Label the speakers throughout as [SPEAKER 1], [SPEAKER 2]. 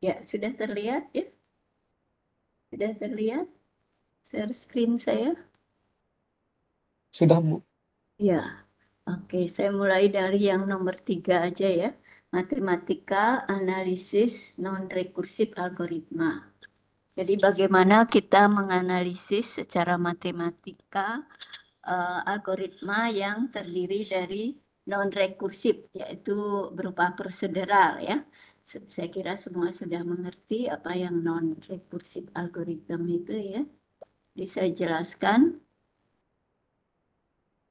[SPEAKER 1] Ya, sudah terlihat ya? Sudah terlihat share screen saya?
[SPEAKER 2] Sudah, Bu.
[SPEAKER 1] Ya, oke. Saya mulai dari yang nomor 3 aja ya. Matematika, analisis, non-rekursif algoritma. Jadi bagaimana kita menganalisis secara matematika algoritma yang terdiri dari non-rekursif, yaitu berupa prosedural ya. Saya kira semua sudah mengerti apa yang non-rekursif algoritma itu ya. Jadi saya jelaskan,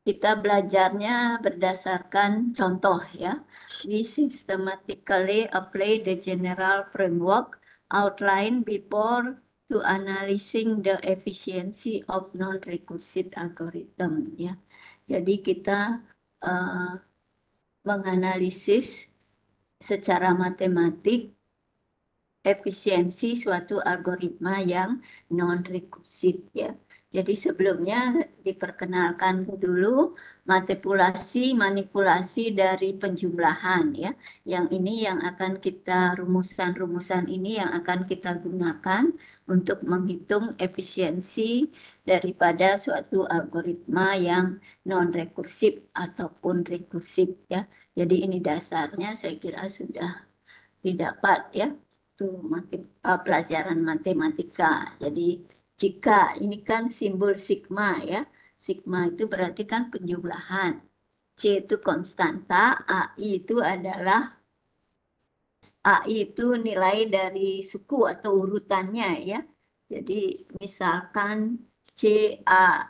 [SPEAKER 1] kita belajarnya berdasarkan contoh ya. We systematically apply the general framework outlined before to analyzing the efficiency of non-recursive algorithm ya. Jadi kita uh, menganalisis secara matematik efisiensi suatu algoritma yang non-rekursif ya. Jadi sebelumnya diperkenalkan dulu manipulasi dari penjumlahan ya. Yang ini yang akan kita rumusan-rumusan ini yang akan kita gunakan untuk menghitung efisiensi daripada suatu algoritma yang non-rekursif ataupun rekursif ya. Jadi ini dasarnya saya kira sudah didapat ya tuh pelajaran matematika. Jadi jika ini kan simbol sigma ya, sigma itu berarti kan penjumlahan. C itu konstanta, AI itu adalah AI itu nilai dari suku atau urutannya ya. Jadi misalkan C A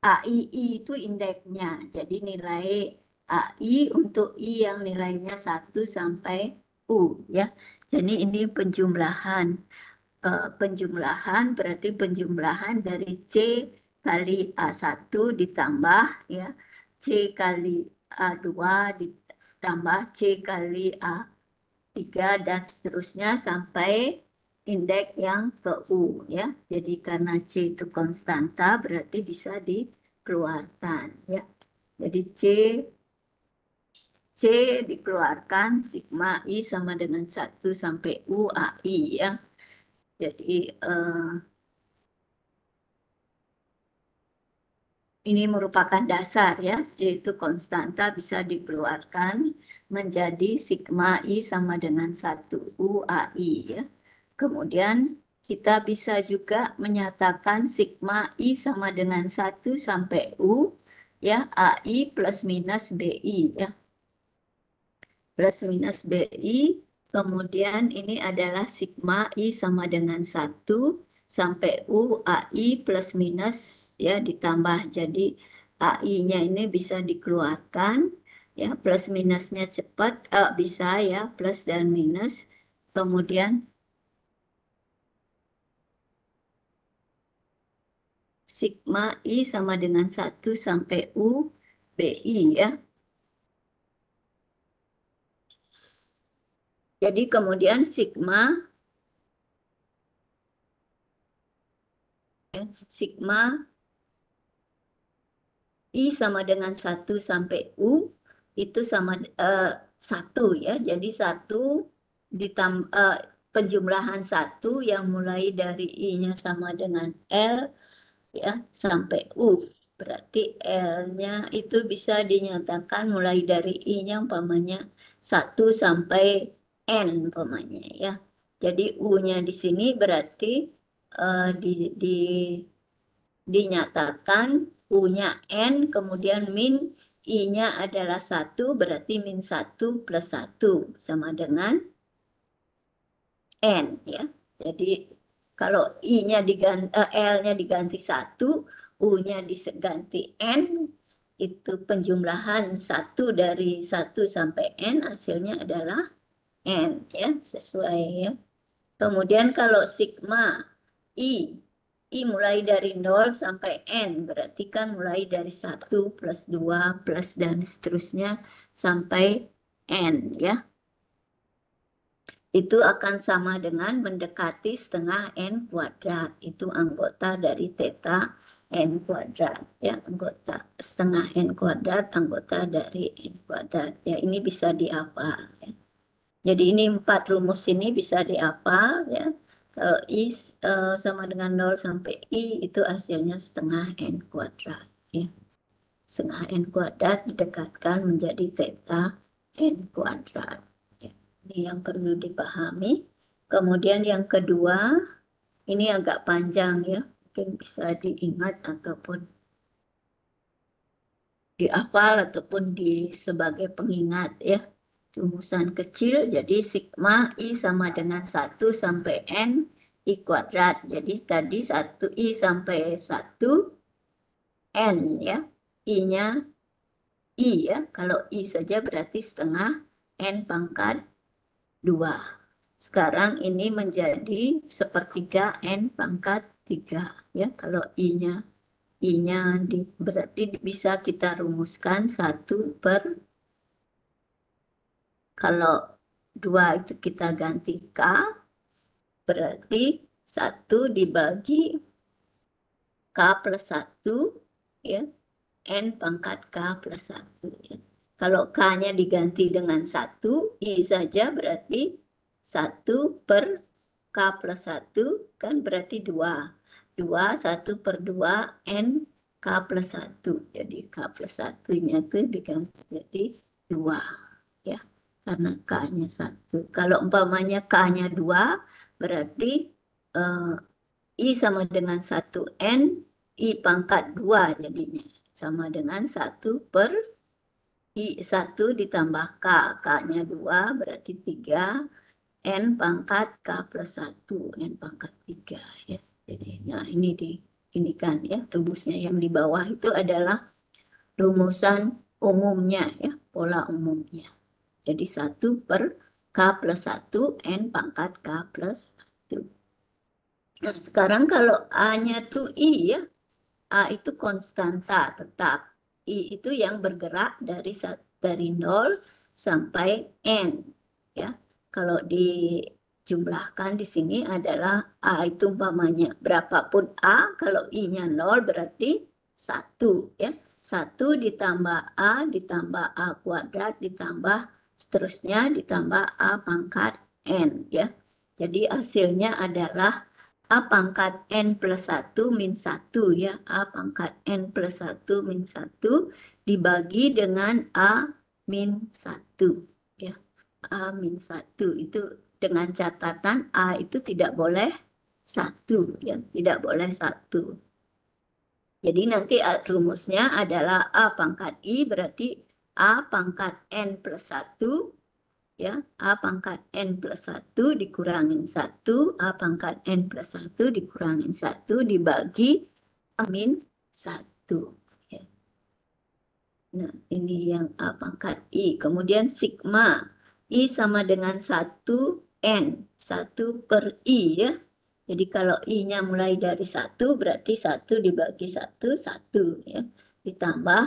[SPEAKER 1] AI itu indeksnya. Jadi nilai AI untuk I yang nilainya 1 sampai U ya. Jadi ini penjumlahan. Penjumlahan berarti penjumlahan dari C kali A1 ditambah ya. C kali A2 ditambah C kali A3 dan seterusnya sampai indeks yang ke U ya. Jadi karena C itu konstanta berarti bisa dikeluarkan ya. Jadi C dikeluarkan sigma I sama dengan 1 sampai U AI ya. Jadi ini merupakan dasar ya. C itu konstanta bisa dikeluarkan menjadi sigma I sama dengan 1 U AI ya. Kemudian kita bisa juga menyatakan sigma I sama dengan 1 sampai U ya AI plus minus BI ya. Plus minus BI, kemudian ini adalah sigma I sama dengan 1 sampai U AI plus minus ya ditambah. Jadi AI-nya ini bisa dikeluarkan ya plus minusnya cepat bisa ya plus dan minus. Kemudian sigma I sama dengan 1 sampai U BI ya. Jadi kemudian sigma I sama dengan 1 sampai U itu sama 1 ya. Jadi 1 ditambah penjumlahan 1 yang mulai dari I-nya sama dengan L ya sampai U. Berarti L-nya itu bisa dinyatakan mulai dari I-nya umpamanya 1 sampai N umpamanya ya. Jadi U-nya di sini berarti di dinyatakan U-nya N, kemudian min I-nya adalah 1, berarti min 1 plus 1 sama dengan N ya. Jadi kalau L-nya diganti 1, U-nya diganti N, itu penjumlahan 1 dari 1 sampai N, hasilnya adalah N ya, sesuai ya. Kemudian kalau sigma I mulai dari 0 sampai N, berarti kan mulai dari 1 plus 2 plus dan seterusnya sampai N ya. Itu akan sama dengan mendekati setengah N kuadrat. Itu anggota dari theta N kuadrat. Ya, anggota setengah N kuadrat, anggota dari N kuadrat. Ya, ini bisa dihafal. Ya. Jadi ini 4 rumus ini bisa dihafal ya. Kalau I sama dengan 0 sampai I itu hasilnya setengah N kuadrat. Ya. Setengah N kuadrat didekatkan menjadi theta N kuadrat. Ya. Ini yang perlu dipahami. Kemudian yang kedua, ini agak panjang ya. Mungkin bisa diingat ataupun dihafal ataupun sebagai pengingat ya. Rumusan kecil, jadi sigma I sama dengan 1 sampai N I kuadrat. Jadi tadi 1 I sampai 1 N ya. I-nya I ya. Kalau I saja berarti setengah N pangkat 2. Sekarang ini menjadi sepertiga N pangkat 3 ya. Kalau I-nya berarti bisa kita rumuskan 1 per, kalau 2 itu kita ganti K, berarti 1 dibagi K plus 1, ya, N pangkat K plus 1. Ya. Kalau K-nya diganti dengan 1, I saja berarti 1 per K plus 1, kan berarti 2. 2, 1 per 2, N K plus 1. Jadi K plus 1-nya itu diganti jadi 2. Ya, karena K-nya 1. Kalau umpamanya K-nya 2, berarti I sama dengan 1 N, I pangkat 2 jadinya. Sama dengan 1 per I 1 ditambah K. K-nya 2 berarti 3. N pangkat K plus 1. N pangkat 3. Ya. Jadi, nah ini kan ya, rumusnya yang di bawah itu adalah rumusan umumnya ya, pola umumnya. Jadi 1 per K plus 1, N pangkat K plus 1. Nah, sekarang kalau A-nya tuh I ya, A itu konstanta tetap. I itu yang bergerak dari 0 sampai N. Ya. Kalau dijumlahkan di sini adalah A itu umpamanya berapapun A, kalau I-nya 0 berarti 1. Ya. 1 ditambah A ditambah A kuadrat ditambah seterusnya ditambah A pangkat N. Ya. Jadi hasilnya adalah A pangkat N plus 1 min 1 ya. A pangkat N plus 1 min 1 dibagi dengan A min 1 ya. A min 1 itu dengan catatan A itu tidak boleh 1 ya. Tidak boleh 1. Jadi nanti rumusnya adalah A pangkat I berarti A pangkat N plus 1 ya, A pangkat N plus 1 dikurangin 1, A pangkat N plus 1 dikurangin 1 dibagi A min 1. Ya. Nah, ini yang A pangkat I. Kemudian sigma I sama dengan 1 N, 1 per I ya. Jadi kalau I-nya mulai dari 1 berarti 1 dibagi 1, 1 ya. Ditambah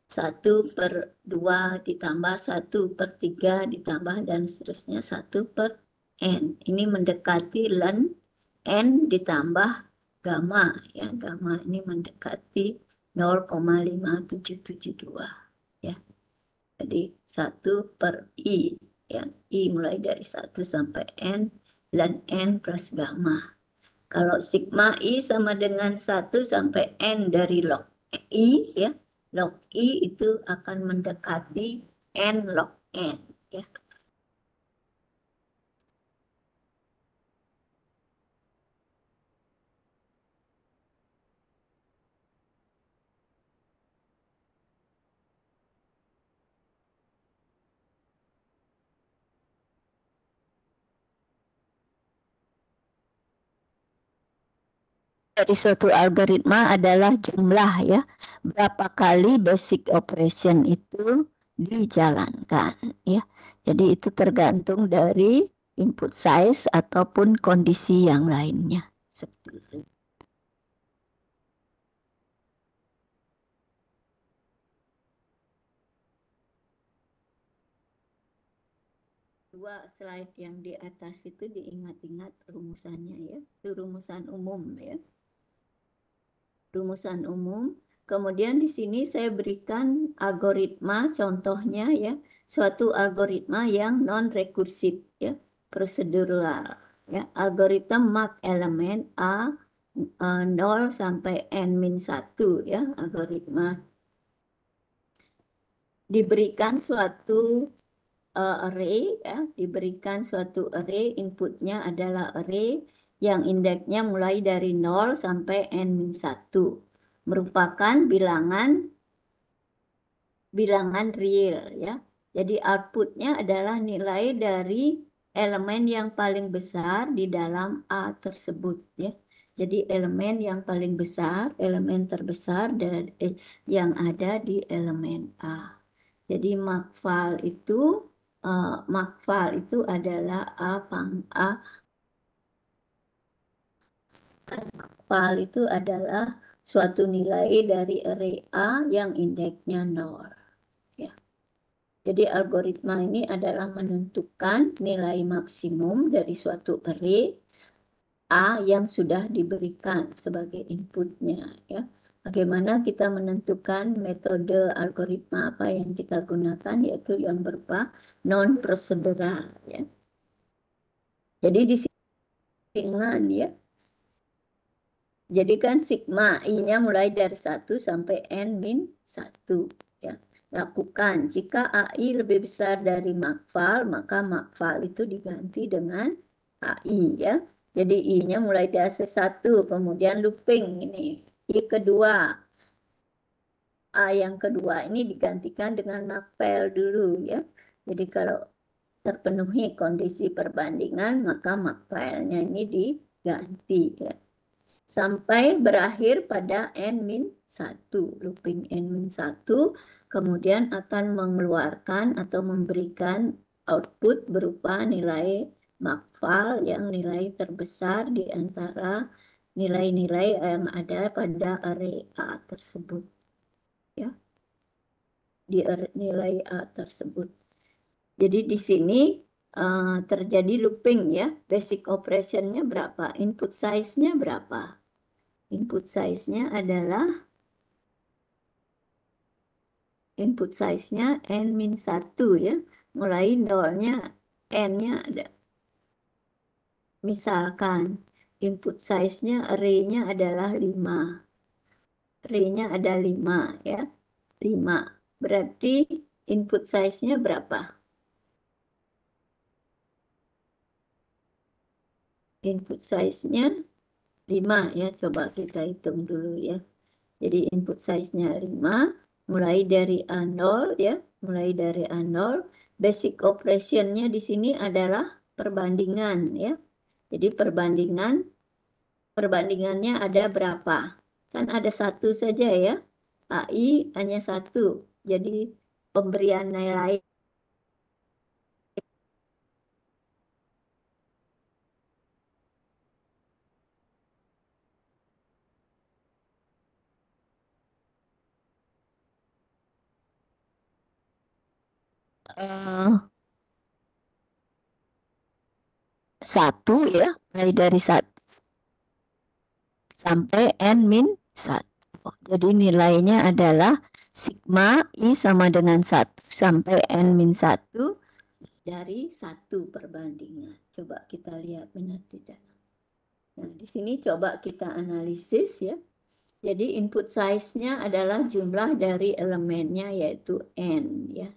[SPEAKER 1] 1 per 2 ditambah 1 per 3 ditambah dan seterusnya 1 per N. Ini mendekati ln N ditambah gamma. Ya, gamma ini mendekati 0,5772. Ya. Jadi 1 per I. Ya. I mulai dari 1 sampai N ln N plus gamma. Kalau sigma I sama dengan 1 sampai N dari log I, ya, log I itu akan mendekati N log N. Ya. Dari suatu algoritma adalah jumlah ya. Berapa kali basic operation itu dijalankan ya. Jadi itu tergantung dari input size ataupun kondisi yang lainnya. Seperti itu. Dua slide yang di atas itu diingat-ingat rumusannya ya. Itu rumusan umum ya. Rumusan umum. Kemudian di sini saya berikan algoritma contohnya ya, suatu algoritma yang non-rekursif, ya, prosedural, ya. Algoritma mark elemen A 0 sampai n-1, ya, algoritma. Diberikan suatu array, ya, diberikan suatu array, inputnya adalah array yang indeksnya mulai dari 0 sampai n-1, merupakan bilangan real, ya. Jadi outputnya adalah nilai dari elemen yang paling besar di dalam A tersebut, ya. Jadi elemen yang paling besar, elemen terbesar dari yang ada di elemen A. Jadi makval itu adalah makval itu adalah suatu nilai dari array A yang indeksnya 0. Ya. Jadi algoritma ini adalah menentukan nilai maksimum dari suatu array A yang sudah diberikan sebagai inputnya, ya. Bagaimana kita menentukan metode algoritma apa yang kita gunakan, yaitu yang berupa non-prosedural, ya. Jadi di sini, ya. Jadi kan sigma I-nya mulai dari 1 sampai n-1, ya. Lakukan jika AI lebih besar dari makval, maka makval itu diganti dengan AI, ya. Jadi I-nya mulai dari 1, kemudian looping ini. I kedua, A yang kedua ini digantikan dengan makval dulu, ya. Jadi kalau terpenuhi kondisi perbandingan, maka makvalnya ini diganti, ya. Sampai berakhir pada n-1, looping n-1, kemudian akan mengeluarkan atau memberikan output berupa nilai makval yang nilai terbesar di antara nilai-nilai yang ada pada array A tersebut, ya, di nilai A tersebut. Jadi di sini terjadi looping, ya. Basic operationnya berapa? Input size-nya berapa? Input size-nya adalah n-1, ya. Mulai nolnya n-nya ada. Misalkan input size-nya array-nya adalah 5. Array-nya ada 5, ya. 5. Berarti input size-nya berapa? Input size-nya 5, ya. Coba kita hitung dulu, ya. Jadi input size-nya 5, mulai dari A0, ya. Mulai dari A0. Basic operation-nya di sini adalah perbandingan, ya. Jadi perbandingannya ada berapa? Kan ada 1 saja, ya. AI hanya 1. Jadi pemberian nilai satu, ya, mulai dari 1 sampai n-1. Jadi nilainya adalah sigma I sama dengan 1 sampai n-1 dari 1 perbandingan. Coba kita lihat benar tidak. Nah, di sini coba kita analisis, ya. Jadi input size-nya adalah jumlah dari elemennya, yaitu n, ya.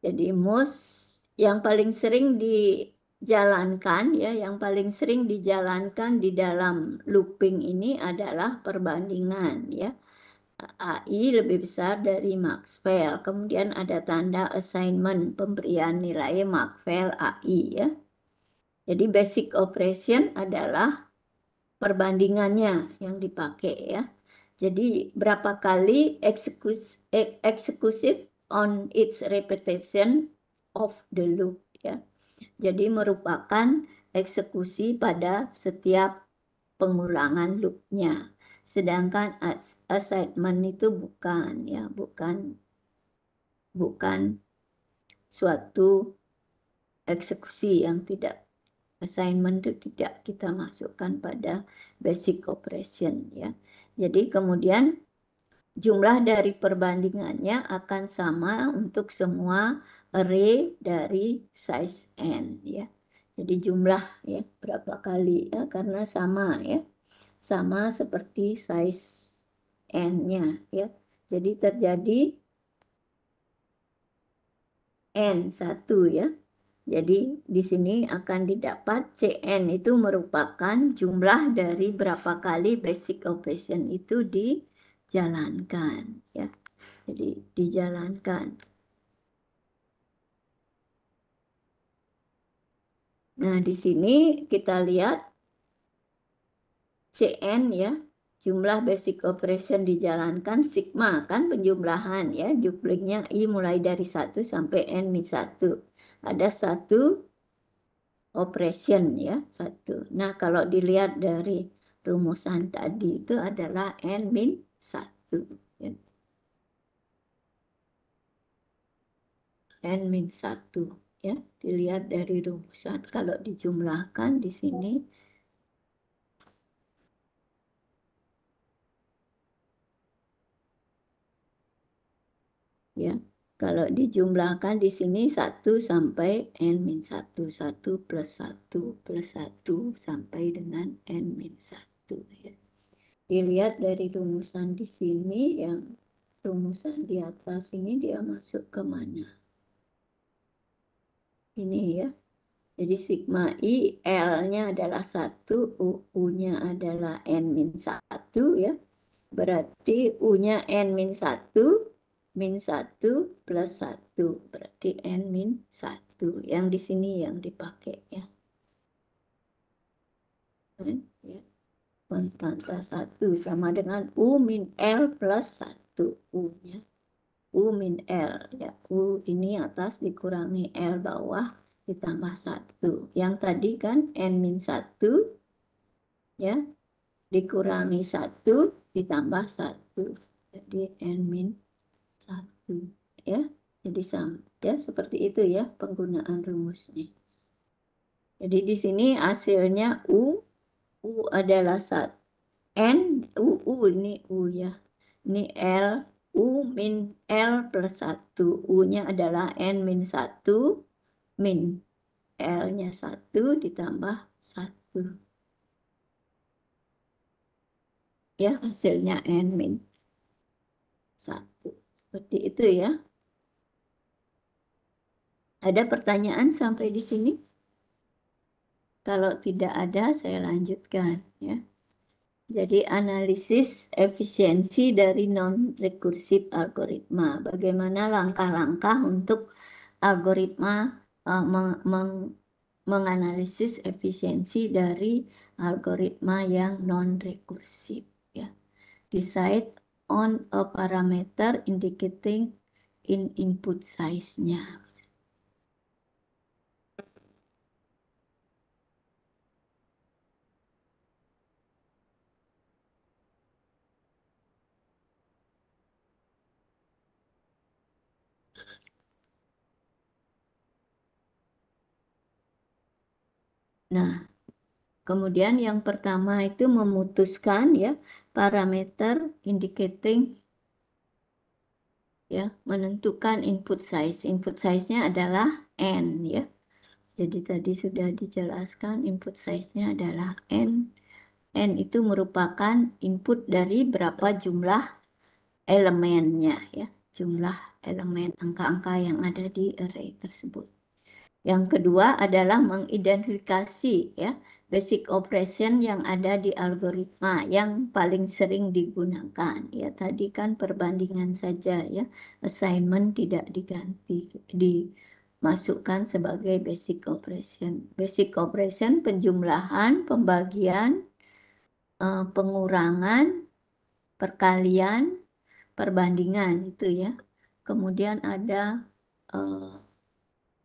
[SPEAKER 1] Jadi yang paling sering dijalankan, ya, yang paling sering dijalankan di dalam looping ini adalah perbandingan, ya. AI lebih besar dari makval. Kemudian ada tanda assignment, pemberian nilai makval AI, ya. Jadi basic operation adalah perbandingannya yang dipakai, ya. Jadi berapa kali executive on its repetition of the loop, ya. Jadi merupakan eksekusi pada setiap pengulangan loopnya. Sedangkan assignment itu bukan, ya, bukan suatu eksekusi yang tidak. Assignment itu tidak kita masukkan pada basic operation, ya. Jadi kemudian jumlah dari perbandingannya akan sama untuk semua array dari size n ya. Jadi jumlah ya berapa kali ya karena sama ya. Sama seperti size n-nya ya. Jadi terjadi n1 ya. Jadi di sini akan didapat Cn itu merupakan jumlah dari berapa kali basic operation itu dijalankan ya. Jadi dijalankan. Nah, di sini kita lihat Cn ya, jumlah basic operation dijalankan, sigma kan penjumlahan ya, jublingnya I mulai dari 1 sampai n-1. Ada satu operation ya, satu. Nah, kalau dilihat dari rumusan tadi itu adalah n-1 ya. n-1 ya, dilihat dari rumusan. Kalau dijumlahkan di sini ya. Kalau dijumlahkan di sini 1 sampai n-1, 1 plus 1 plus 1 sampai dengan n-1 ya. Dilihat dari rumusan di sini, yang rumusan di atas ini dia masuk ke mana? Ini ya. Jadi sigma I, L-nya adalah 1, U-nya adalah n-1 ya. Berarti U-nya n-1, min 1 plus 1. Berarti n-1. Yang di sini yang dipakai ya. Ya. Konstanta 1 sama dengan U min L plus 1. U-nya. U min L. Ya. U ini atas dikurangi L bawah ditambah 1. Yang tadi kan n min 1 ya. Dikurangi 1 ditambah 1. Jadi n min 1 ya. Jadi sama ya, seperti itu ya penggunaan rumusnya. Jadi di sini hasilnya U adalah N, ini U ya. Ini L, U min L plus 1. U-nya adalah N min 1, min L-nya 1 ditambah 1. Ya, hasilnya N min 1. Seperti itu ya. Ada pertanyaan sampai di sini? Kalau tidak ada, saya lanjutkan ya. Jadi analisis efisiensi dari non-recursive algoritma. Bagaimana langkah-langkah untuk algoritma menganalisis efisiensi dari algoritma yang non-recursive. Ya. Decide on a parameter indicating in input size-nya. Nah, kemudian yang pertama itu memutuskan ya parameter indicating ya, menentukan input size. Input size-nya adalah n ya. Jadi tadi sudah dijelaskan input size-nya adalah n. N itu merupakan input dari berapa jumlah elemennya ya. Jumlah elemen angka-angka yang ada di array tersebut. Yang kedua adalah mengidentifikasi ya basic operation yang ada di algoritma yang paling sering digunakan. Ya tadi kan perbandingan saja ya, assignment tidak diganti, dimasukkan sebagai basic operation. Basic operation penjumlahan, pembagian, pengurangan, perkalian, perbandingan itu ya. Kemudian ada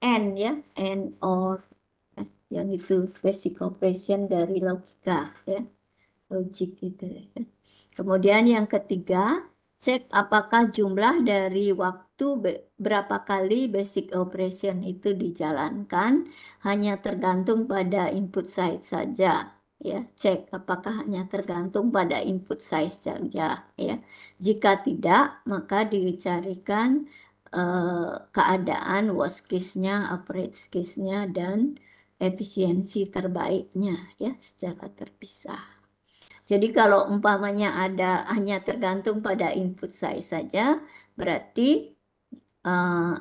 [SPEAKER 1] N ya, N or yang itu basic operation dari logika ya, logik itu ya. Kemudian yang ketiga, cek apakah jumlah dari waktu berapa kali basic operation itu dijalankan hanya tergantung pada input size saja ya, cek apakah hanya tergantung pada input size saja, ya. Jika tidak, maka dicarikan keadaan worst case-nya, average case-nya, dan efisiensi terbaiknya, ya, secara terpisah. Jadi kalau umpamanya ada hanya tergantung pada input size saja, berarti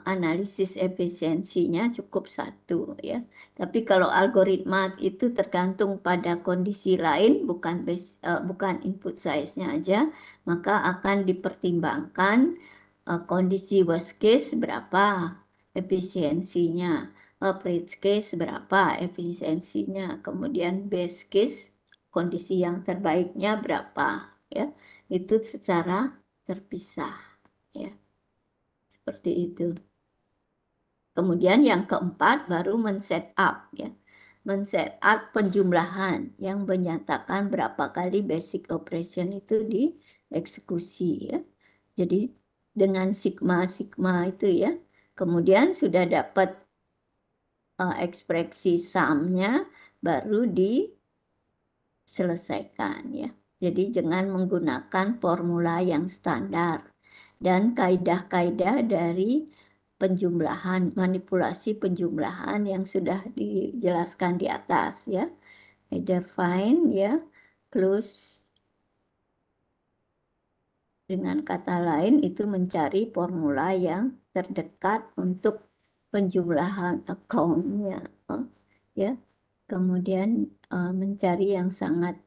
[SPEAKER 1] analisis efisiensinya cukup satu, ya. Tapi kalau algoritma itu tergantung pada kondisi lain, bukan input size-nya aja, maka akan dipertimbangkan kondisi worst case berapa efisiensinya, average case berapa efisiensinya, kemudian best case kondisi yang terbaiknya berapa, ya. Itu secara terpisah, ya. Seperti itu. Kemudian yang keempat baru men-set up, ya. Men-set up penjumlahan yang menyatakan berapa kali basic operation itu dieksekusi, ya. Jadi dengan sigma itu, ya. Kemudian sudah dapat ekspresi sumnya, baru diselesaikan, ya. Jadi jangan menggunakan formula yang standar dan kaidah-kaidah dari penjumlahan, manipulasi penjumlahan yang sudah dijelaskan di atas, ya. Either find, ya, plus, dengan kata lain itu mencari formula yang terdekat untuk penjumlahan account-nya, ya. Kemudian mencari yang sangat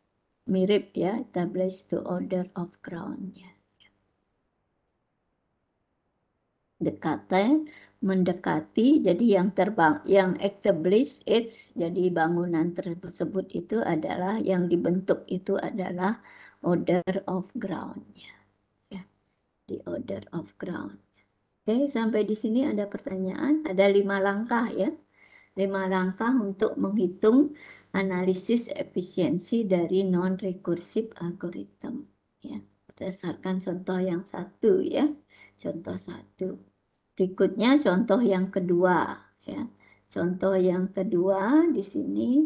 [SPEAKER 1] mirip, ya, establish the order of ground-nya. Mendekati, jadi yang established age, jadi bangunan tersebut itu adalah yang dibentuk itu adalah order of ground-nya, ya, di order of ground. Oke, sampai di sini ada pertanyaan. Ada 5 langkah, ya, 5 langkah untuk menghitung analisis efisiensi dari non-recursive algorithm, ya, berdasarkan contoh yang satu, ya, contoh satu. Berikutnya contoh yang kedua, ya. Contoh yang kedua di sini,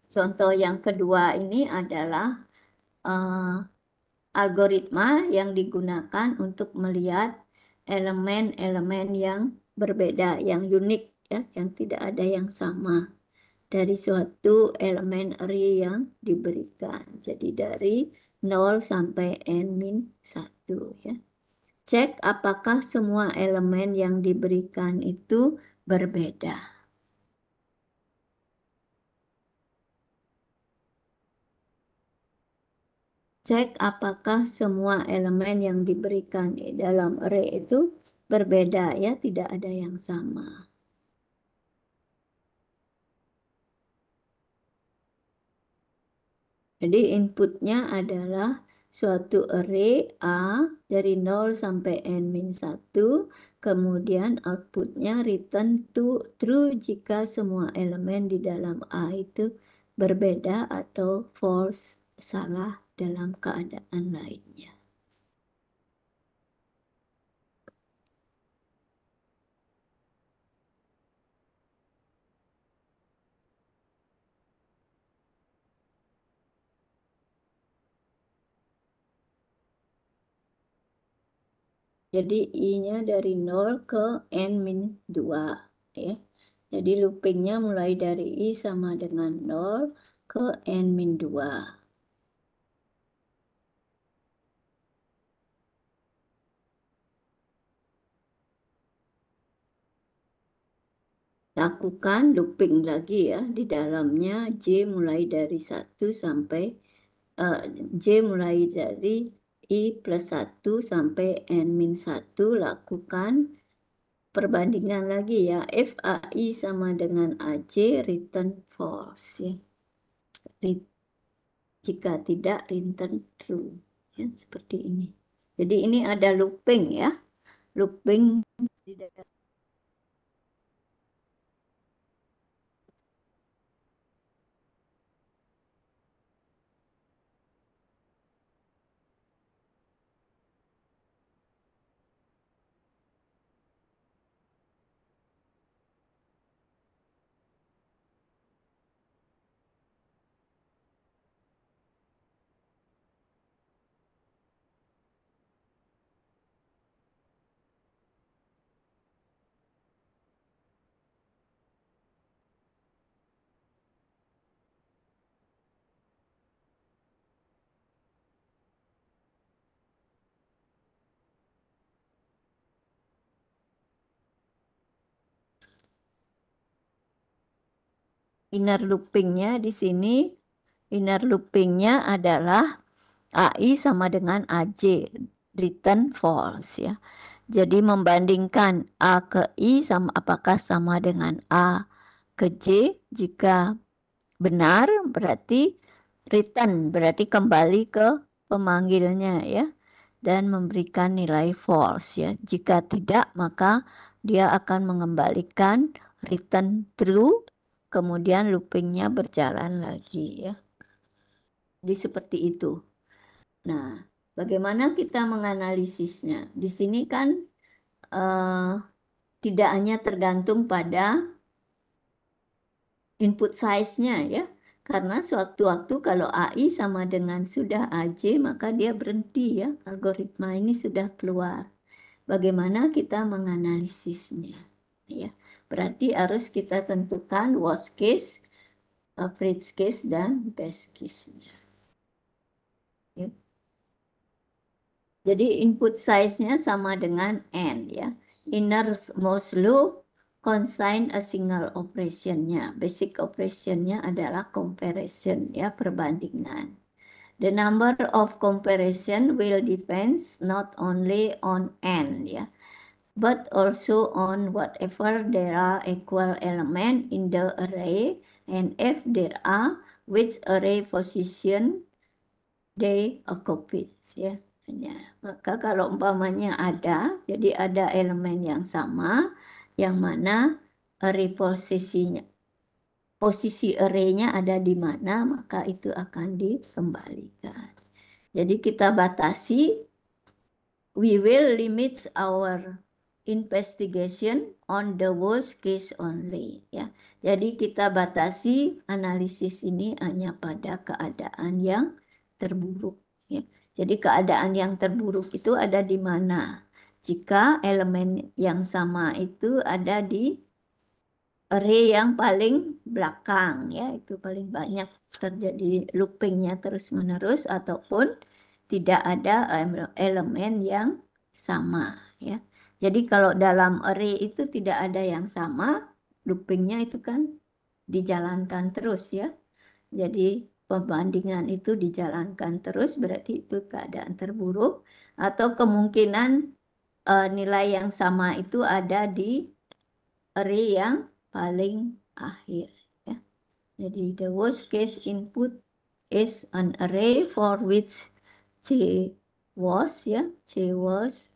[SPEAKER 1] contoh yang kedua ini adalah algoritma yang digunakan untuk melihat elemen-elemen yang berbeda, yang unik, ya, yang tidak ada yang sama dari suatu elemen array yang diberikan. Jadi dari 0 sampai n-1, ya. Cek apakah semua elemen yang diberikan itu berbeda. Cek apakah semua elemen yang diberikan di dalam array itu berbeda, ya, tidak ada yang sama. Jadi inputnya adalah suatu array A dari 0 sampai n-1, kemudian outputnya return true jika semua elemen di dalam A itu berbeda atau false, salah dalam keadaan lainnya. Jadi I-nya dari 0 ke n-2, ya. Jadi loopingnya mulai dari I sama dengan 0 ke n-2. Lakukan looping lagi, ya, di dalamnya J mulai dari 1 sampai J mulai dari I plus 1 sampai n-1. Lakukan perbandingan lagi, ya. If AI sama dengan AJ, return false, ya. Jika tidak, return true, ya, seperti ini. Jadi ini ada looping, ya. Looping di dalam. inner loopingnya di sini, inner loopingnya adalah AI sama dengan AJ, return false ya. Jadi membandingkan A ke I sama apakah sama dengan A ke J, jika benar berarti return, berarti kembali ke pemanggilnya ya, dan memberikan nilai false ya. Jika tidak, maka dia akan mengembalikan return true, kemudian loopingnya berjalan lagi ya. Jadi seperti itu. Nah, bagaimana kita menganalisisnya? Di sini kan eh, tidak hanya tergantung pada input size-nya ya. Karena sewaktu-waktu kalau AI sama dengan sudah AJ, maka dia berhenti ya. Algoritma ini sudah keluar. Bagaimana kita menganalisisnya? Ya, berarti harus kita tentukan worst case, average case, dan best case-nya. Ya. Jadi input size-nya sama dengan N ya. Innermost loop constrain a single operation-nya. Basic operation-nya adalah comparison ya, perbandingan. The number of comparison will depends not only on N ya, but also on whatever there are equal element in the array, and if there are, which array position they occupy ya. Maka kalau umpamanya ada, jadi ada elemen yang sama, yang mana array posisi array-nya ada di mana, maka itu akan dikembalikan. Jadi kita batasi, we will limit our investigation on the worst case only ya. Jadi kita batasi analisis ini hanya pada keadaan yang terburuk ya. Jadi keadaan yang terburuk itu ada di mana? Jika elemen yang sama itu ada di array yang paling belakang ya, itu paling banyak terjadi loopingnya terus-menerus, ataupun tidak ada elemen yang sama ya. Jadi kalau dalam array itu tidak ada yang sama, loopingnya itu kan dijalankan terus ya. Jadi pembandingan itu dijalankan terus, berarti itu keadaan terburuk, atau kemungkinan nilai yang sama itu ada di array yang paling akhir ya. Jadi the worst case input is an array for which C was ya, C was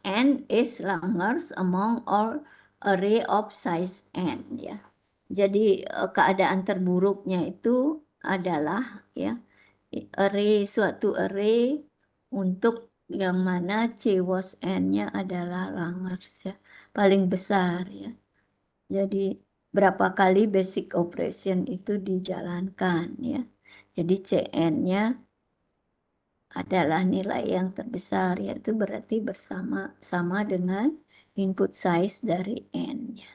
[SPEAKER 1] n is longest among all array of size n ya. Jadi keadaan terburuknya itu adalah ya, suatu array untuk yang mana C was n-nya adalah longest ya, paling besar ya. Jadi berapa kali basic operation itu dijalankan ya. Jadi Cn-nya adalah nilai yang terbesar, yaitu berarti sama dengan input size dari N-nya.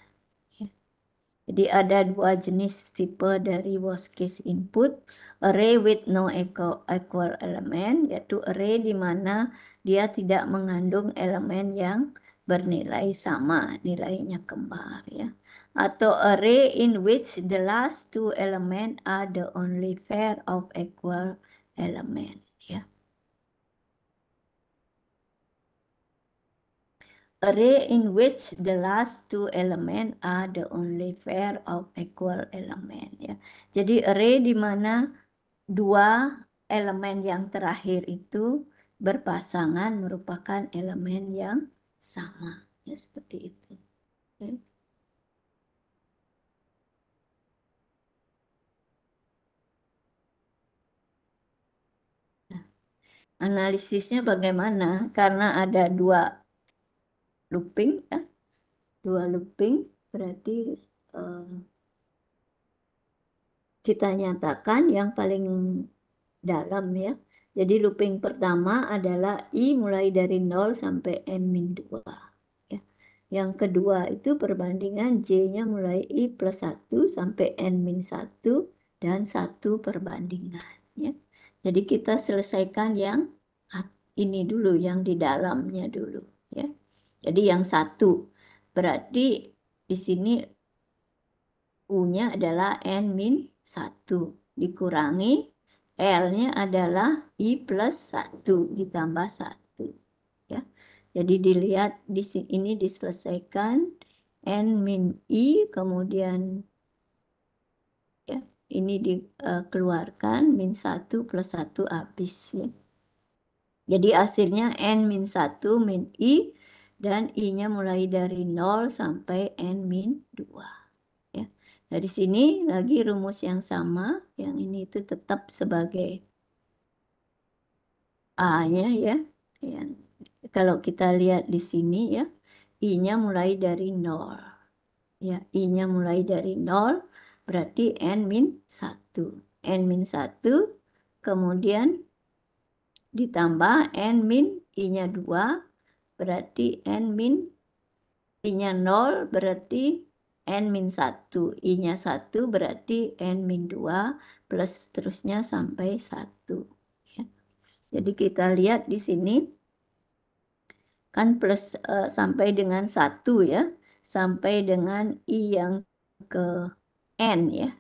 [SPEAKER 1] Jadi ada dua jenis tipe dari worst case input. Array with no equal element, yaitu array di mana dia tidak mengandung elemen yang bernilai sama, nilainya kembar ya. Atau array in which the last two element are the only pair of equal element ya. Array in which the last two element are the only pair of equal element ya. Jadi array di mana dua elemen yang terakhir itu berpasangan merupakan elemen yang sama ya, seperti itu. Ya. Nah, analisisnya bagaimana? Karena ada dua looping ya. Dua looping berarti kita nyatakan yang paling dalam ya. Jadi looping pertama adalah I mulai dari 0 sampai N-2 ya. Yang kedua itu perbandingan J-nya mulai I plus 1 sampai N-1 dan 1 perbandingan ya. Jadi kita selesaikan yang ini dulu, yang di dalamnya dulu ya. Jadi yang satu berarti di sini U-nya adalah N-1 dikurangi L-nya adalah I plus 1 ditambah 1. Ya. Jadi dilihat di sini ini diselesaikan N-I kemudian ya ini dikeluarkan -1 plus 1 habis ya. Jadi hasilnya N-1 min I dan I-nya mulai dari 0 sampai N-2. Ya. Dari sini lagi rumus yang sama, yang ini itu tetap sebagai A-nya ya. Yang kalau kita lihat di sini ya, I-nya mulai dari 0. Ya, I-nya mulai dari 0 berarti N-1. N-1 kemudian ditambah N- I-nya 2 berarti I-nya 0 berarti N-1. I-nya 1 berarti N-2 plus terusnya sampai 1. Ya. Jadi kita lihat di sini kan plus sampai dengan 1 ya. Sampai dengan I yang ke N ya.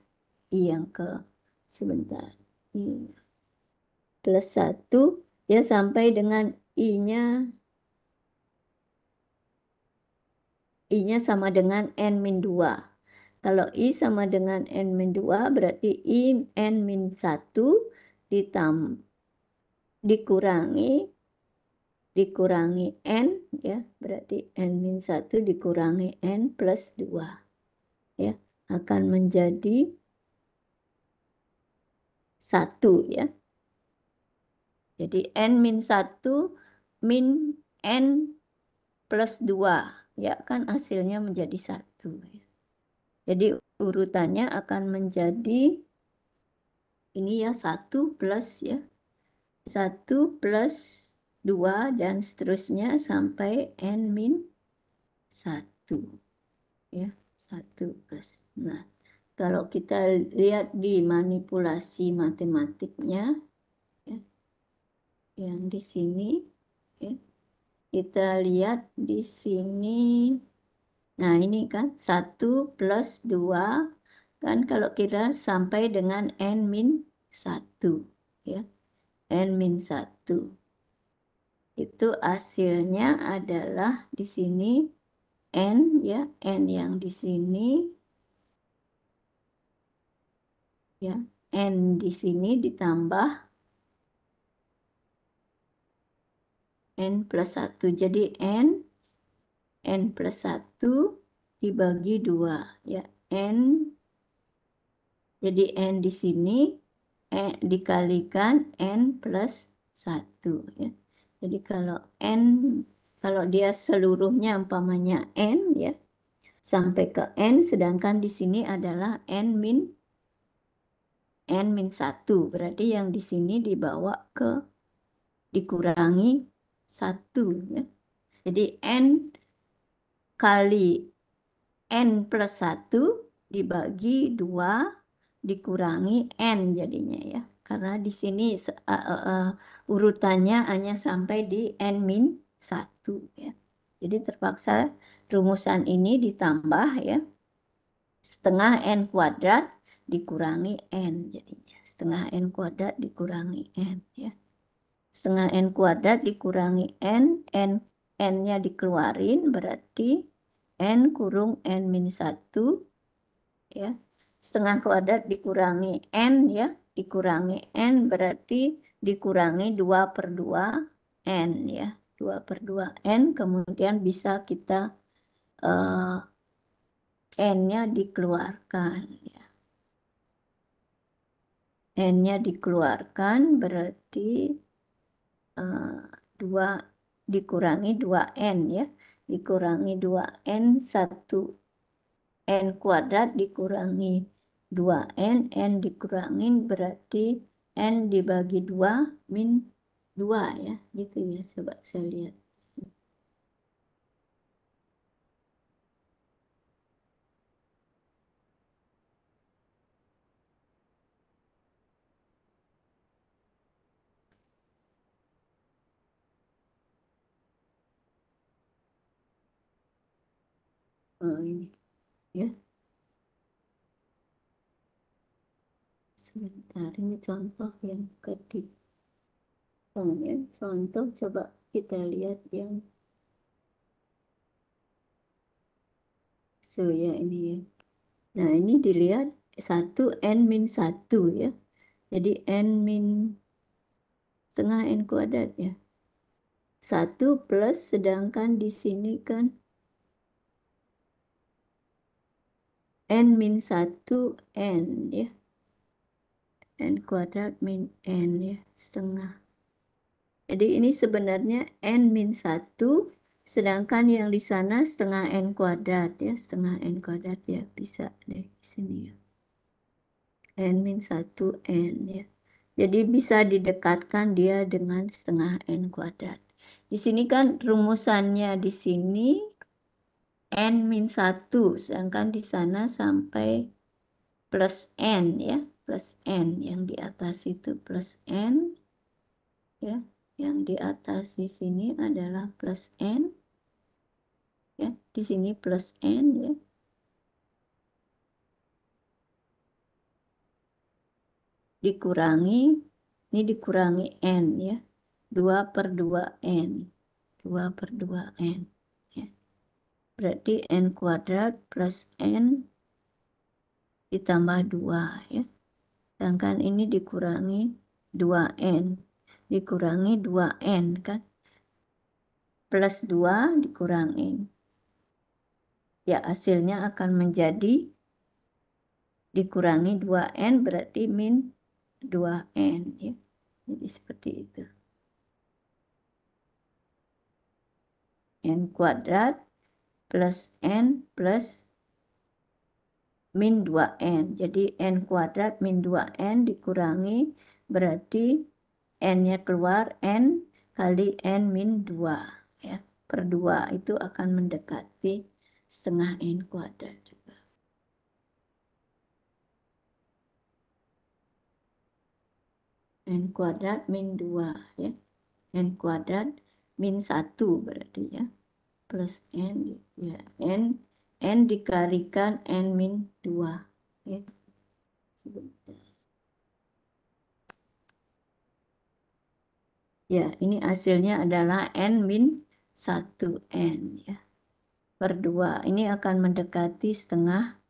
[SPEAKER 1] I yang ke sebentar. I plus 1 ya sampai dengan I-nya I-nya sama dengan N-2. Kalau I sama dengan N-2 berarti I N-1 dikurangi N ya, berarti N-1 dikurangi N plus 2 ya, akan menjadi 1 ya. Jadi N-1 min N plus 2 ya kan hasilnya menjadi 1 ya. Jadi urutannya akan menjadi ini ya 1 plus ya 1 plus 2 dan seterusnya sampai N-1 ya 1 plus. Nah kalau kita lihat di manipulasi matematiknya ya, yang di sini ya, kita lihat di sini. Nah ini kan 1 plus 2 kan kalau kita sampai dengan N-1 ya. N-1 itu hasilnya adalah di sini N ya, N yang di sini ya, N di sini ditambah N plus 1. Jadi N plus 1 dibagi 2 ya. N jadi N di sini dikalikan N plus 1 ya. Jadi kalau dia seluruhnya umpamanya N ya sampai ke N sedangkan di sini adalah N-1 berarti yang di sini dibawa ke dikurangi 1 ya. Jadi N kali N plus 1 dibagi 2 dikurangi N jadinya ya. Karena di sini urutannya hanya sampai di N-1 ya. Jadi terpaksa rumusan ini ditambah ya. Setengah N kuadrat dikurangi N jadinya. Setengah N kuadrat dikurangi N ya. Setengah N kuadrat dikurangi N-nya dikeluarin berarti N kurung N-1 ya. Setengah kuadrat dikurangi N ya. Dikurangi N berarti dikurangi 2/2 N ya. 2/2 N kemudian bisa kita N-nya dikeluarkan ya. N-nya dikeluarkan berarti 2 dikurangi 2N ya. Dikurangi 2N 1 N kuadrat dikurangi 2N. N dikurangin berarti N dibagi 2 min 2 ya. Gitu ya. Coba saya lihat. Oh, ini. ya. Sebentar, ini contoh yang ketiga. Ya. Contoh coba kita lihat yang ya ini ya. Nah, ini dilihat 1 n min 1 ya. Jadi n min setengah n kuadrat ya. 1 plus, sedangkan di sini kan n min 1 n ya. N kuadrat min n ya, setengah. Jadi ini sebenarnya n min 1, sedangkan yang di sana setengah n kuadrat ya. Setengah n kuadrat ya, bisa deh di sini ya. N min 1 n ya. Jadi bisa didekatkan dia dengan setengah n kuadrat. Di sini kan rumusannya di sini n min 1, sedangkan di sana sampai plus n ya, plus n yang di atas itu plus n ya, yang di atas di sini adalah plus n ya, di sini plus n ya. Dikurangi, ini dikurangi n ya, 2/2n, 2/2n ya. Berarti n kuadrat plus n ditambah 2 ya. Sedangkan ini dikurangi 2n. Dikurangi 2n kan. Plus 2 dikurangin. Ya, hasilnya akan menjadi dikurangi 2n berarti min 2n ya. Jadi seperti itu. N kuadrat plus n plus min 2n. Jadi n kuadrat min 2n dikurangi berarti n-nya keluar, n kali n min 2 ya. Per 2 itu akan mendekati setengah n kuadrat juga. N kuadrat min 2 ya. N kuadrat min 1 berarti ya. Plus n ya. N dikalikan n min 2 ya. Sebentar. Ya, ini hasilnya adalah n min 1n ya. Per 2. Ini akan mendekati setengah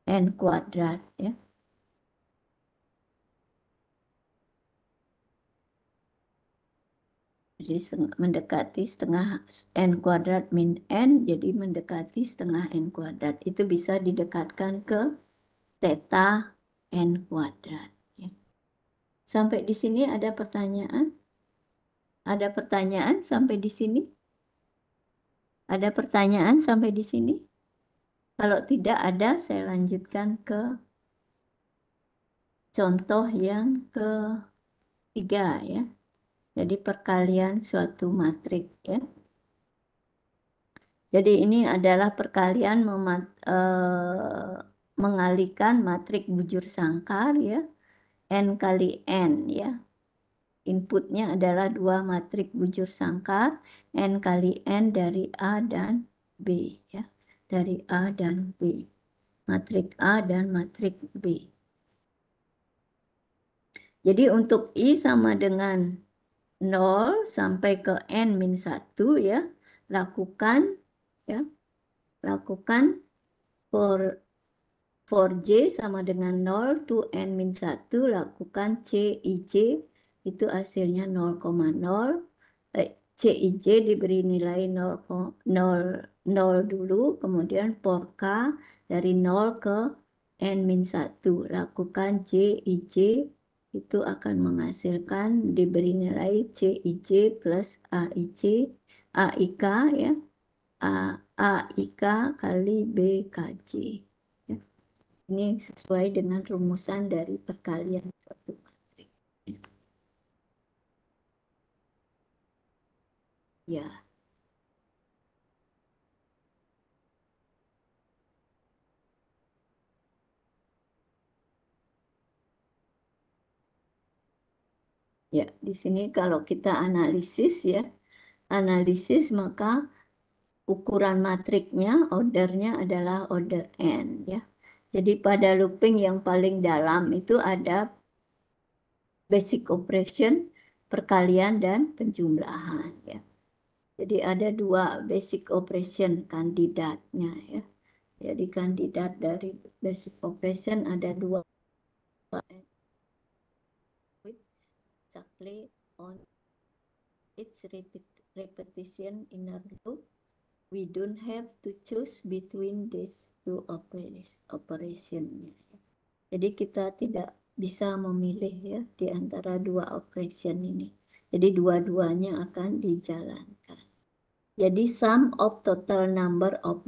[SPEAKER 1] n kuadrat ya. Jadi mendekati setengah n kuadrat min n, jadi mendekati setengah n kuadrat. Itu bisa didekatkan ke theta n kuadrat. Ya. Sampai di sini ada pertanyaan? Ada pertanyaan sampai di sini? Ada pertanyaan sampai di sini? Kalau tidak ada, saya lanjutkan ke contoh yang ketiga ya. Jadi perkalian suatu matrik ya. Jadi ini adalah perkalian mengalihkan matrik bujur sangkar ya. N kali N ya. Inputnya adalah 2 matrik bujur sangkar. N kali N dari A dan B ya. Dari A dan B. Matrik A dan matrik B. Jadi untuk I sama dengan 0 sampai ke N min 1 ya. Lakukan ya. Lakukan for J sama dengan 0 to N min 1, lakukan CIJ, itu hasilnya 0,0. CIJ diberi nilai 0 dulu, kemudian for K dari 0 ke N min 1, lakukan CIJ, itu akan menghasilkan diberi nilai CIJ plus AIJ, AIK ya, AIK kali BKJ. Ya. Ini sesuai dengan rumusan dari perkalian suatu matrik. Ya. Ya, di sini kalau kita analisis ya, analisis maka ukuran matriknya, ordernya adalah order n ya. Jadi pada looping yang paling dalam itu ada basic operation, perkalian dan penjumlahan ya. Jadi ada dua basic operation kandidatnya ya. Jadi kandidat dari basic operation ada dua, exactly on its repetition inner loop. We don't have to choose between these two operation. Jadi kita tidak bisa memilih ya di antara dua operation ini. Jadi dua-duanya akan dijalankan. Jadi sum of total number of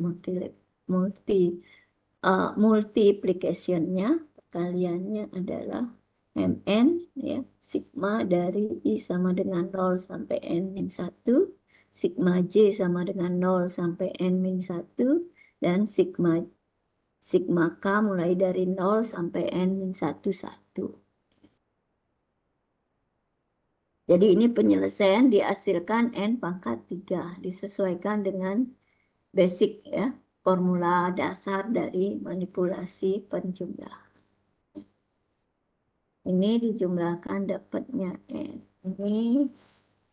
[SPEAKER 1] multiplication-nya, kaliannya adalah mn ya, sigma dari i sama dengan 0 sampai n-1, sigma j sama dengan 0 sampai n-1, dan sigma k mulai dari 0 sampai n-1, 1. Jadi ini penyelesaian dihasilkan n pangkat 3, disesuaikan dengan basic ya, formula dasar dari manipulasi penjumlahan. Ini dijumlahkan dapatnya n.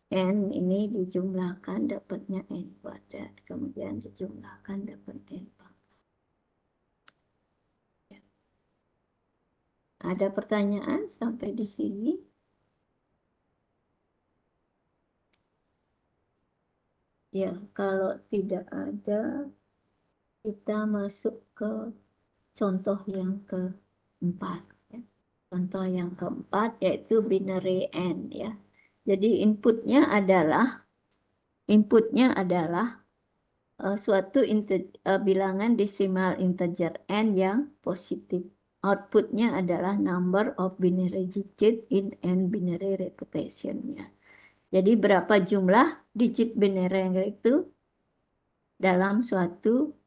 [SPEAKER 1] Ini dijumlahkan dapatnya n kuadrat. Kemudian dijumlahkan dapat n pangkat. Ada pertanyaan sampai di sini? Ya, kalau tidak ada, kita masuk ke contoh yang keempat. Ya. Contoh yang keempat yaitu binary n ya. Jadi inputnya adalah suatu bilangan desimal integer n yang positif. Outputnya adalah number of binary digit in n binary repetition-nya. Jadi berapa jumlah digit binary itu dalam suatu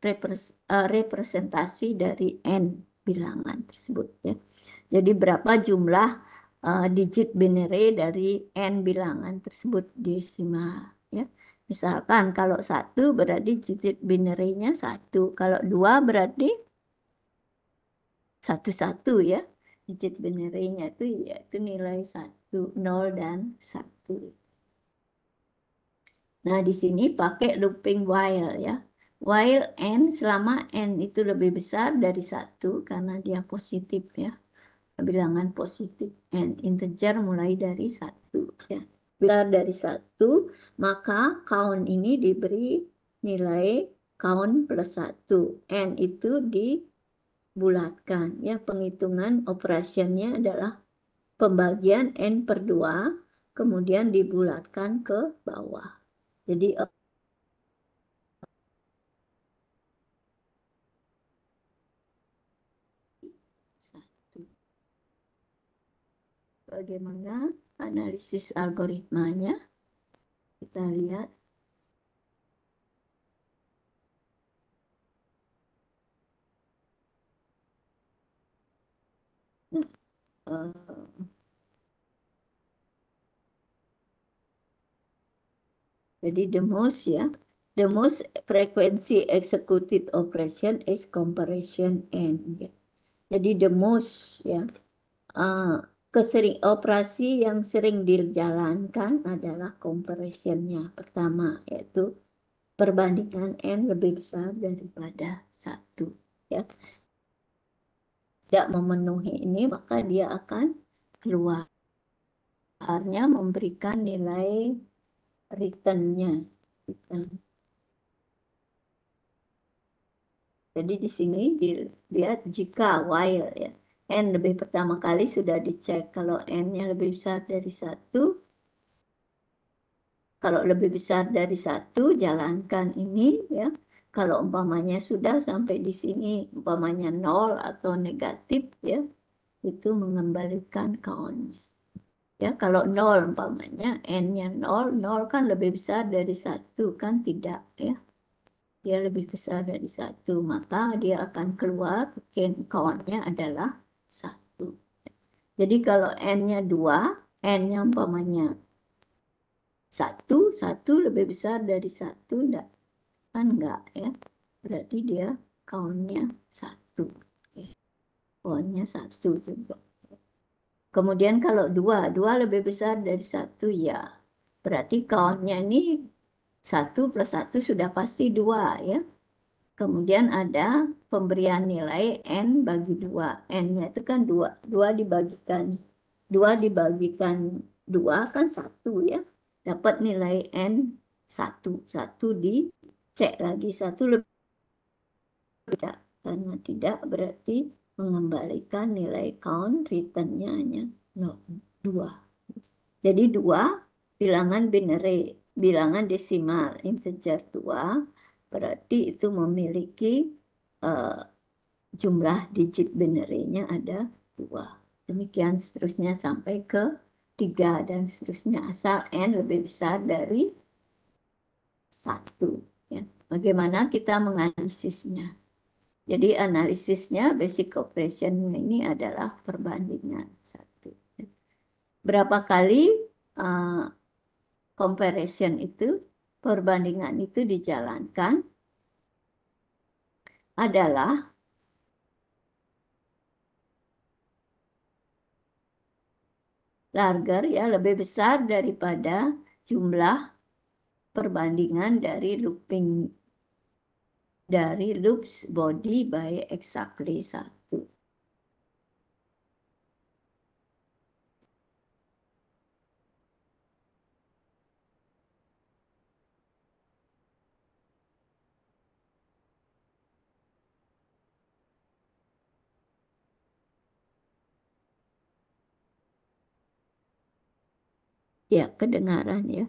[SPEAKER 1] representasi dari n bilangan tersebut ya. Jadi berapa jumlah digit binary dari n bilangan tersebut desimal ya. Misalkan kalau 1 berarti digit binary-nya 1, kalau 2 berarti 1 ya. Digit binary-nya itu yaitu nilai 1, 0 dan 1. Nah, di sini pakai looping while ya. While n selama n itu lebih besar dari 1 karena dia positif ya. Bilangan positif n integer mulai dari 1 ya. Besar dari 1, maka count ini diberi nilai count plus 1. N itu dibulatkan ya. Penghitungan operationnya adalah pembagian n per 2 kemudian dibulatkan ke bawah. Jadi bagaimana analisis algoritmanya? Kita lihat. Jadi the most frequency executed operation is comparison n. Ya. Jadi the most ya operasi yang sering dijalankan adalah comparison-nya pertama, yaitu perbandingan n lebih besar daripada 1 ya. Tidak memenuhi ini maka dia akan keluarnya memberikan nilai return-nya. Jadi di sini dilihat jika while ya n lebih pertama kali sudah dicek, kalau n-nya lebih besar dari 1, kalau lebih besar dari 1 jalankan ini ya. Kalau umpamanya sudah sampai di sini umpamanya 0 atau negatif ya, itu mengembalikan count. Ya, kalau 0 umpamanya n-nya 0, 0 kan lebih besar dari 1 kan, tidak ya. Dia lebih besar dari 1, maka dia akan keluar count-nya adalah 1. Jadi kalau n-nya 2, n-nya umpamanya 1 lebih besar dari 1 enggak? Kan enggak ya. Berarti dia count-nya 1. Ya. Count-nya 1 juga. Kemudian kalau 2 lebih besar dari 1 ya. Berarti count-nya ini 1 plus 1 sudah pasti 2 ya. Kemudian ada pemberian nilai N bagi 2. N-nya itu kan 2. 2 dibagikan 2 kan 1 ya. Dapat nilai N 1. 1 dicek lagi 1 lebih tidak. Karena tidak berarti mengembalikan nilai count return-nya hanya 2. Jadi 2 bilangan binary, bilangan desimal, integer 2, berarti itu memiliki jumlah digit binary-nya ada 2. Demikian seterusnya sampai ke 3 dan seterusnya asal N lebih besar dari 1. Ya. Bagaimana kita menganalisisnya? Jadi analisisnya basic operation ini adalah perbandingan 1. Berapa kali comparison itu, perbandingan itu dijalankan adalah larger ya, lebih besar daripada jumlah perbandingan dari loops body by exactly 1. Ya, kedengaran ya.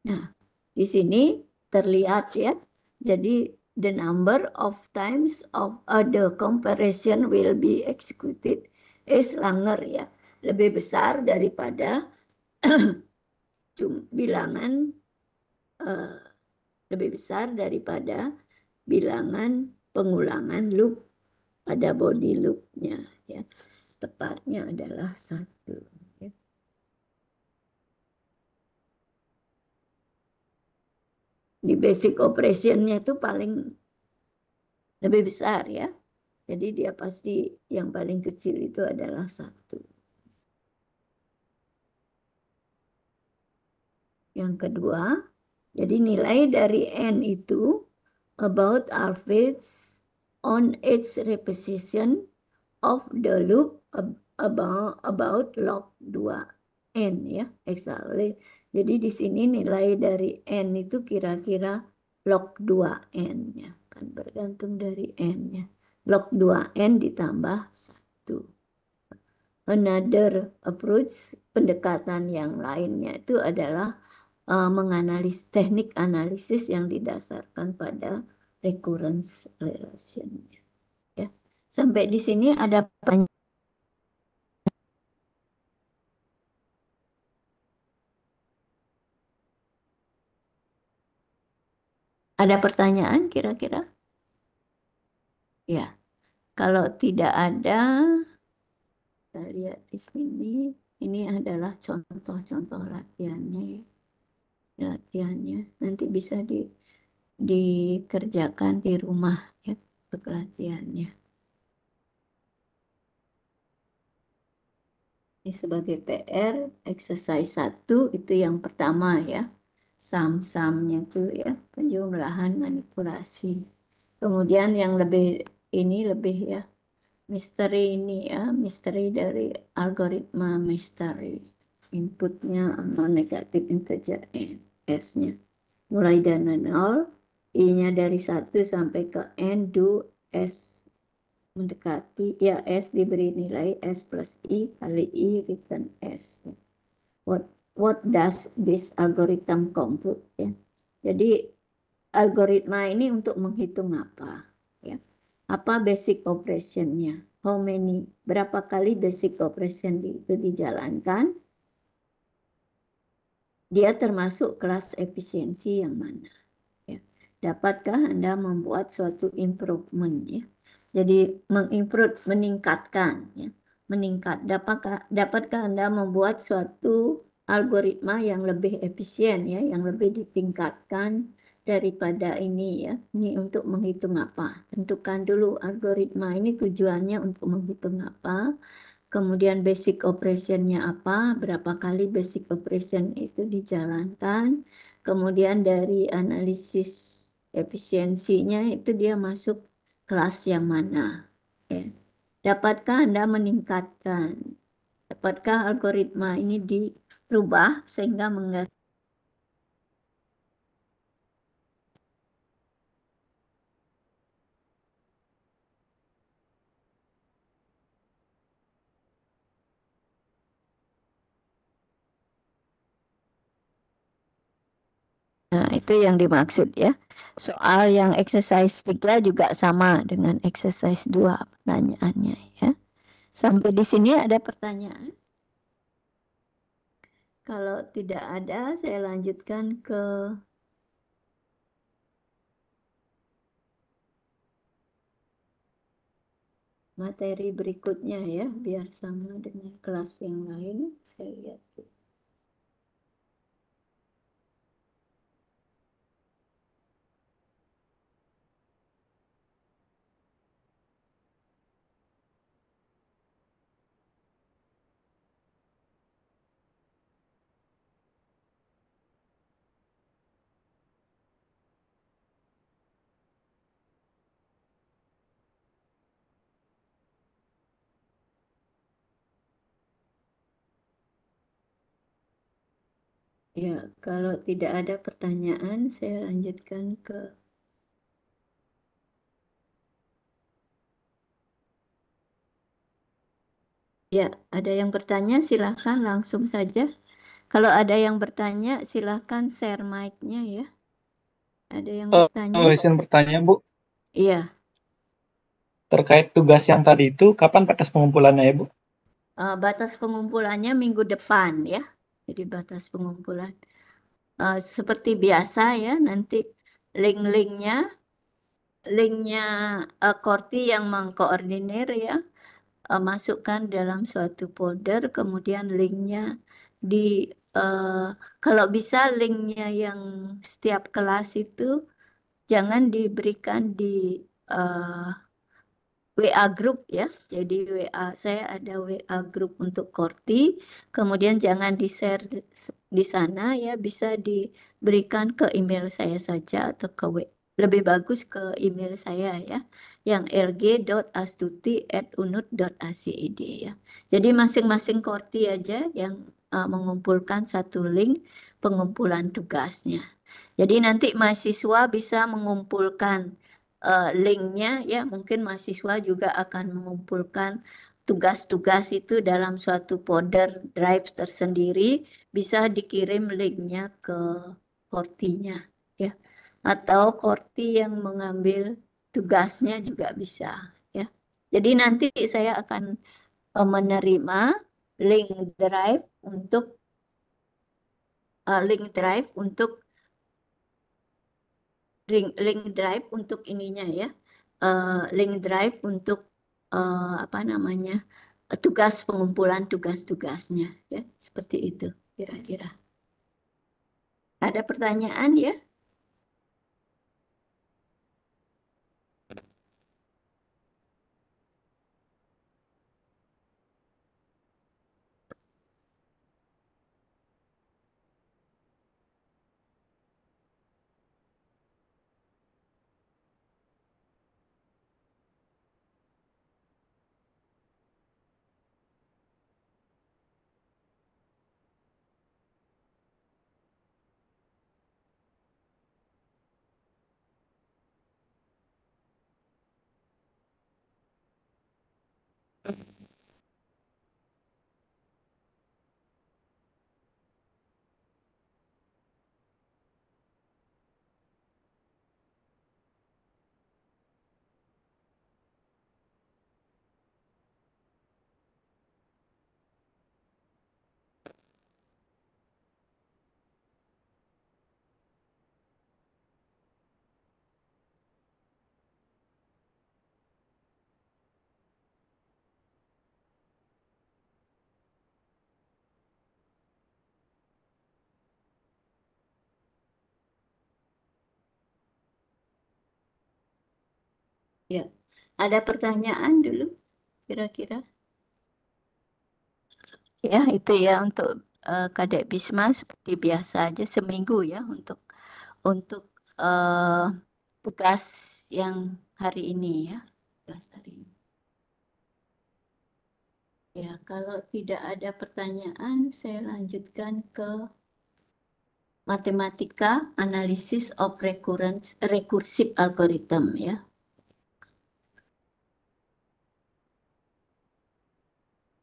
[SPEAKER 1] Nah, di sini terlihat ya. Jadi the number of times of the comparison will be executed is longer ya. Lebih besar daripada bilangan lebih besar daripada bilangan pengulangan loop pada body loop-nya ya. Tepatnya adalah 1 ya. Di basic operation-nya itu paling lebih besar ya. Jadi dia pasti yang paling kecil itu adalah 1. Yang kedua, jadi nilai dari N itu about alphabets on its repetition of the loop about log 2N ya, exactly. Jadi di sini nilai dari N itu kira-kira log 2N-nya, kan bergantung dari N-nya. Log 2N ditambah 1. Another approach, pendekatan yang lainnya itu adalah menganalisis teknik analisis yang didasarkan pada recurrence relation. Ya. Sampai di sini ada pertanyaan. Ada pertanyaan kira-kira? Ya, kalau tidak ada, kita lihat di sini. Ini adalah contoh-contoh latihannya. Latihannya nanti bisa dikerjakan di rumah ya, untuk latihannya. Ini sebagai PR, exercise 1 itu yang pertama ya. Sum-sumnya itu ya, penjumlahan manipulasi. Kemudian yang lebih ya, misteri ini ya, misteri dari algoritma misteri. Inputnya non negatif integer S-nya. Mulai dari 0, I-nya dari 1 sampai ke N, do S mendekati, ya S diberi nilai S plus I kali I return S. What does this algorithm compute? Ya. Jadi algoritma ini untuk menghitung apa? Ya. Apa basic operation-nya? How many? Berapa kali basic operation itu dijalankan? Dia termasuk kelas efisiensi yang mana? Ya. Dapatkah Anda membuat suatu improvement? Ya? Jadi meningkatkan. Ya. Dapatkah Anda membuat suatu algoritma yang lebih efisien ya, yang lebih ditingkatkan daripada ini ya. Ini untuk menghitung apa? Tentukan dulu algoritma ini tujuannya untuk menghitung apa. Kemudian basic operationnya apa, berapa kali basic operation itu dijalankan. Kemudian dari analisis efisiensinya itu dia masuk kelas yang mana. Ya. Dapatkah Anda meningkatkan? Dapatkah algoritma ini dirubah sehingga mengganti? Nah, itu yang dimaksud ya. Soal yang exercise 3 juga sama dengan exercise 2 pertanyaannya ya. Sampai di sini ada pertanyaan? Kalau tidak ada, saya lanjutkan ke materi berikutnya ya, biar sama dengan kelas yang lain. Saya lihat. Ya, kalau tidak ada pertanyaan, saya lanjutkan ke ya, ada yang bertanya silahkan langsung saja. Kalau ada yang bertanya silahkan share mic-nya ya. Ada yang bertanya?
[SPEAKER 2] Izin bertanya, Bu,
[SPEAKER 1] Iya,
[SPEAKER 2] terkait tugas yang tadi itu, kapan batas pengumpulannya ya, Bu?
[SPEAKER 1] batas pengumpulannya minggu depan ya. Jadi batas pengumpulan. Seperti biasa ya, nanti link-linknya, linknya Korti yang mengkoordinir ya, masukkan dalam suatu folder, kemudian linknya di, eh, kalau bisa linknya yang setiap kelas itu jangan diberikan di eh, WA group ya. Jadi WA saya ada WA group untuk Korti, kemudian jangan di-share di sana ya, bisa diberikan ke email saya saja atau ke lebih bagus ke email saya ya, yang lg.astuti@unut.ac.id ya. Jadi masing-masing Korti aja yang mengumpulkan satu link pengumpulan tugasnya. Jadi nanti mahasiswa bisa mengumpulkan linknya ya, mungkin mahasiswa juga akan mengumpulkan tugas-tugas itu dalam suatu folder drive tersendiri, bisa dikirim linknya ke Kortinya ya, atau Korti yang mengambil tugasnya juga bisa ya. Jadi nanti saya akan menerima link drive untuk link drive untuk link drive untuk ininya ya. Link drive untuk apa namanya? Tugas pengumpulan tugas-tugasnya ya. Seperti itu kira-kira. Ada pertanyaan ya? Ya, ada pertanyaan dulu kira-kira? Ya, itu ya untuk Kadek Bisma seperti biasa aja seminggu ya untuk eh, tugas yang hari ini ya. Tugas hari ini. Ya, kalau tidak ada pertanyaan, saya lanjutkan ke matematika analysis of recursive algorithm ya.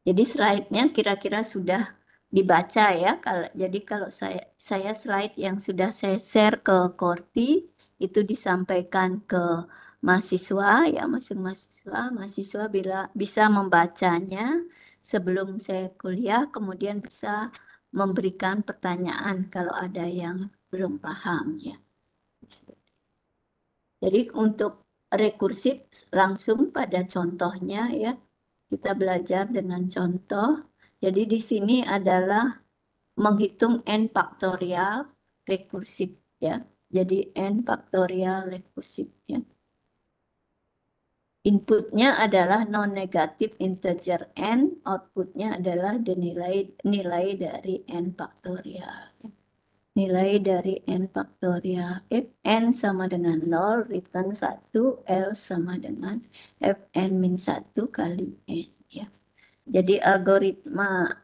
[SPEAKER 1] Jadi slide-nya kira-kira sudah dibaca ya. Jadi kalau saya slide yang sudah saya share ke Korti itu disampaikan ke mahasiswa ya, masing mahasiswa bila bisa membacanya sebelum saya kuliah, kemudian bisa memberikan pertanyaan kalau ada yang belum paham ya. Jadi untuk rekursif langsung pada contohnya ya. Kita belajar dengan contoh. Jadi di sini adalah menghitung n faktorial rekursif ya. Jadi n faktorial rekursif ya. Inputnya adalah non-negatif integer n, outputnya adalah nilai dari n faktorial. Nilai dari n faktorial. If n sama dengan 0, return 1, L sama dengan Fn min 1 kali n. Ya. Jadi algoritma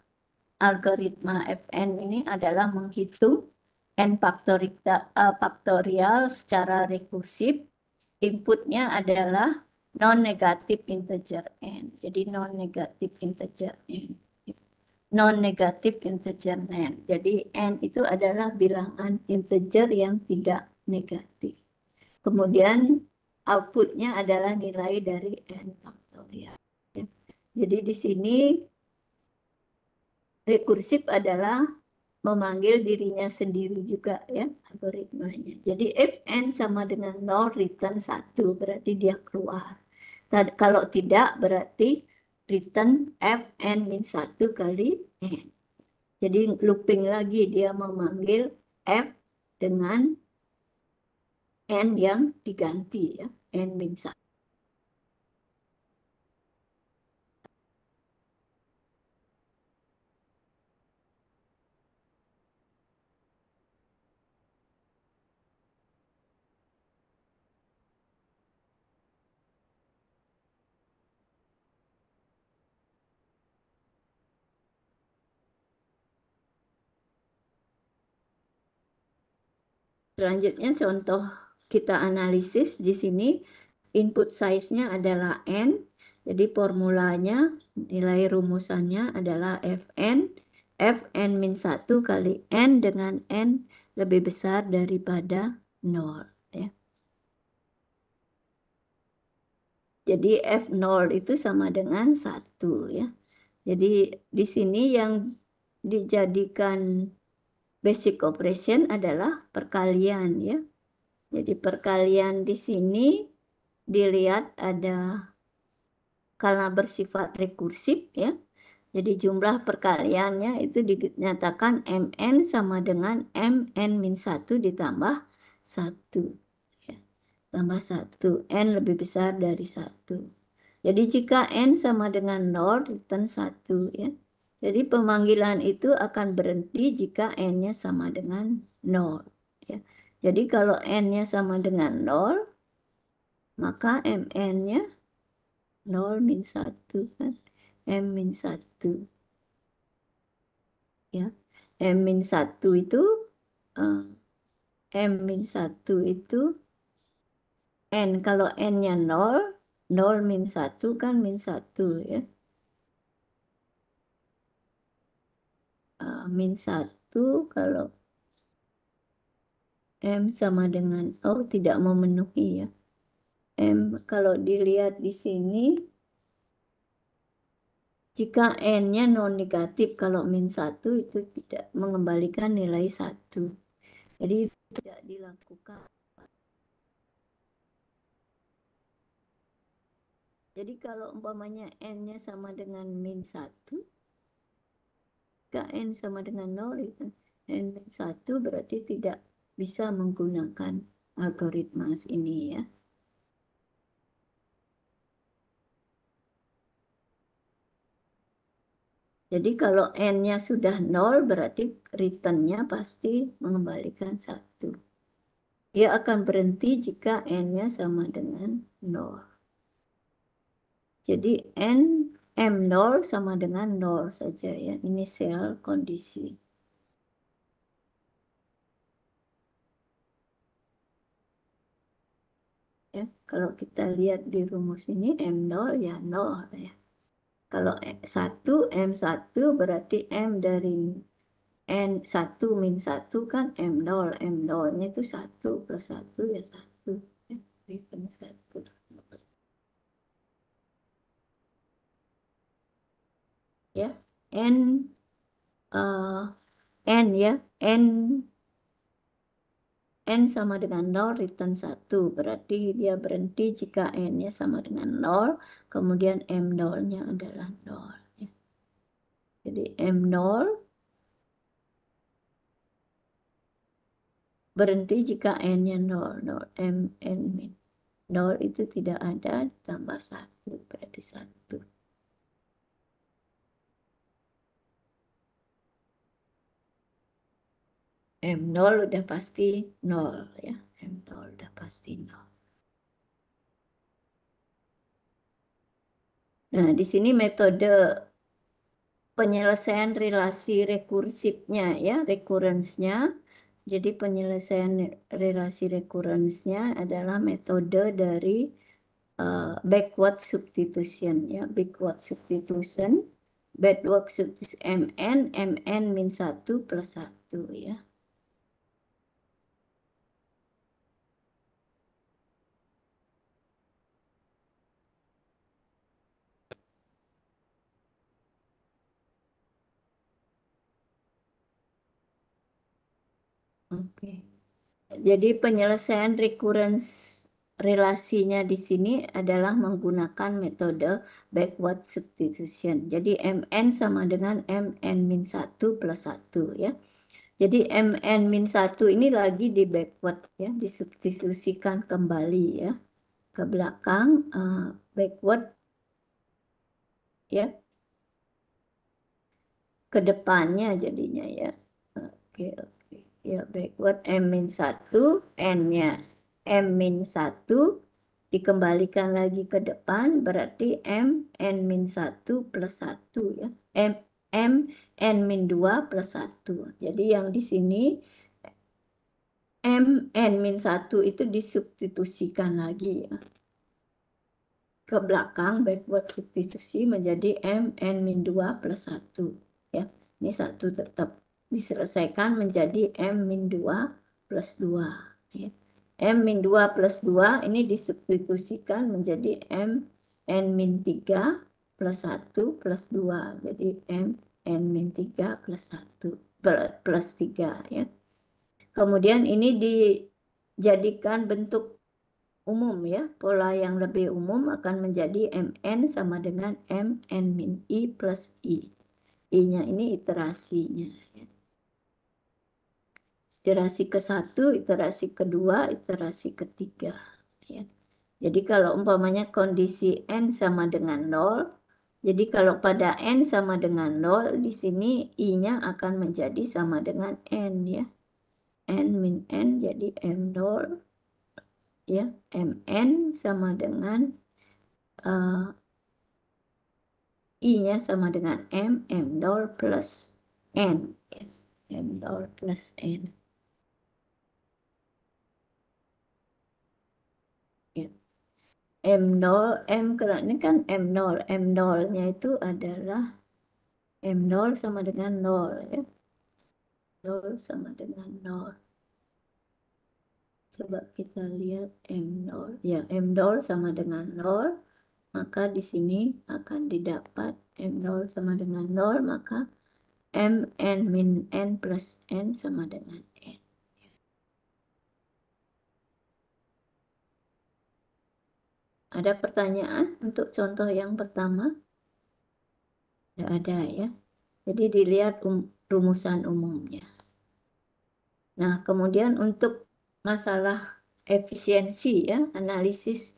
[SPEAKER 1] Fn ini adalah menghitung n faktorial secara rekursif. Inputnya adalah non-negatif integer n. Jadi non-negatif integer n. Non-negatif integer n. Jadi n itu adalah bilangan integer yang tidak negatif. Kemudian outputnya adalah nilai dari n faktorial. Jadi di sini rekursif adalah memanggil dirinya sendiri juga ya algoritmanya. Jadi if n sama dengan 0 return 1 berarti dia keluar. Kalau tidak berarti return fn min 1 kali n. Jadi looping lagi dia memanggil f dengan n yang diganti ya, n min 1. Selanjutnya contoh kita analisis di sini input size-nya adalah n. Jadi formulanya nilai rumusannya adalah fn min 1 kali n dengan n lebih besar daripada 0 ya. Jadi f0 itu sama dengan 1 ya. Jadi di sini yang dijadikan basic operation adalah perkalian ya. Jadi perkalian di sini dilihat ada karena bersifat rekursif ya. Jadi jumlah perkaliannya itu dinyatakan mn sama dengan mn min 1 ditambah 1 ya. Tambah 1, n lebih besar dari 1. Jadi jika n sama dengan 0 return 1 ya. Jadi pemanggilan itu akan berhenti jika n-nya sama dengan 0 ya. Jadi kalau n-nya sama dengan 0 maka mn-nya 0 min 1 kan. M min 1 ya. M min 1 itu uh, M min 1 itu N. Kalau N-nya 0, 0 min 1 kan min 1 ya. Min 1 kalau M sama dengan, oh tidak memenuhi ya. M kalau dilihat di sini, jika N-nya non negatif, kalau min 1 itu tidak mengembalikan nilai 1. Jadi tidak dilakukan. Jadi kalau umpamanya N-nya sama dengan min 1, jika N sama dengan 0, itu N min 1 berarti tidak bisa menggunakan algoritma ini ya. Jadi kalau N-nya sudah 0, berarti return-nya pasti mengembalikan 1. Dia akan berhenti jika N-nya sama dengan 0. Jadi N M0 sama dengan 0 saja ya, inisial kondisi. Ya, kalau kita lihat di rumus ini M0 ya 0 ya. Kalau 1 M1 berarti M dari N1 min 1 kan M0. M0-nya itu 1 plus 1 ya 1. Ya, return 1. Ya, N eh, N ya, N sama dengan 0, return 1. Berarti dia berhenti jika N-nya sama dengan 0, kemudian M0-nya adalah 0. Ya. Jadi M0 berhenti jika N-nya 0. 0 M, N min 0 itu tidak ada, ditambah 1, berarti 1. M0 udah pasti 0 ya. M0 udah pasti 0. Nah, di sini metode penyelesaian relasi rekursifnya ya, recurrence-nya. Jadi penyelesaian relasi recurrence-nya adalah metode dari backward substitution ya, backward substitution, backward substitution mn min 1 plus 1 ya. Oke. Jadi penyelesaian recurrence relasinya di sini adalah menggunakan metode backward substitution. Jadi mn sama dengan mn min 1 plus 1 ya. Jadi mn min 1 ini lagi di backward ya, disubstitusikan kembali ya ke belakang, backward ya, ke depannya jadinya ya. Oke, oke. Ya, backward M min 1, N-nya M min 1, dikembalikan lagi ke depan, berarti M N min 1 plus 1 ya. M N min 2 plus 1. Jadi yang di sini M N min 1 itu disubstitusikan lagi ya. Ke belakang, backward substitusi menjadi M N min 2 plus 1 ya. Ini 1 tetap diselesaikan menjadi M min 2 plus 2 ya. M min 2 plus 2 ini disubstitusikan menjadi M N min 3 plus 1 plus 2. Jadi M N min 3 plus 1 plus 3 ya. Kemudian ini dijadikan bentuk umum ya, pola yang lebih umum akan menjadi Mn sama dengan Mn min I plus I. I-nya ini iterasinya. Iterasi ke-1, iterasi kedua, iterasi ketiga. Ya. Jadi kalau umpamanya kondisi N sama dengan 0, jadi kalau pada N sama dengan 0, di sini I-nya akan menjadi sama dengan N ya. N min N jadi M0 ya, Mn sama dengan I-nya sama dengan M, M0 plus N. M0 plus N. M0, M ini kan M0. M0-nya itu adalah M0 sama dengan 0 ya. 0 sama dengan 0. Coba kita lihat M0. Ya, M0 sama dengan 0. Maka di sini akan didapat M0 sama dengan 0. Maka Mn min N plus N sama dengan N. Ada pertanyaan untuk contoh yang pertama? Tidak ada ya. Jadi dilihat rumusan umumnya. Nah, kemudian untuk masalah efisiensi ya, analisis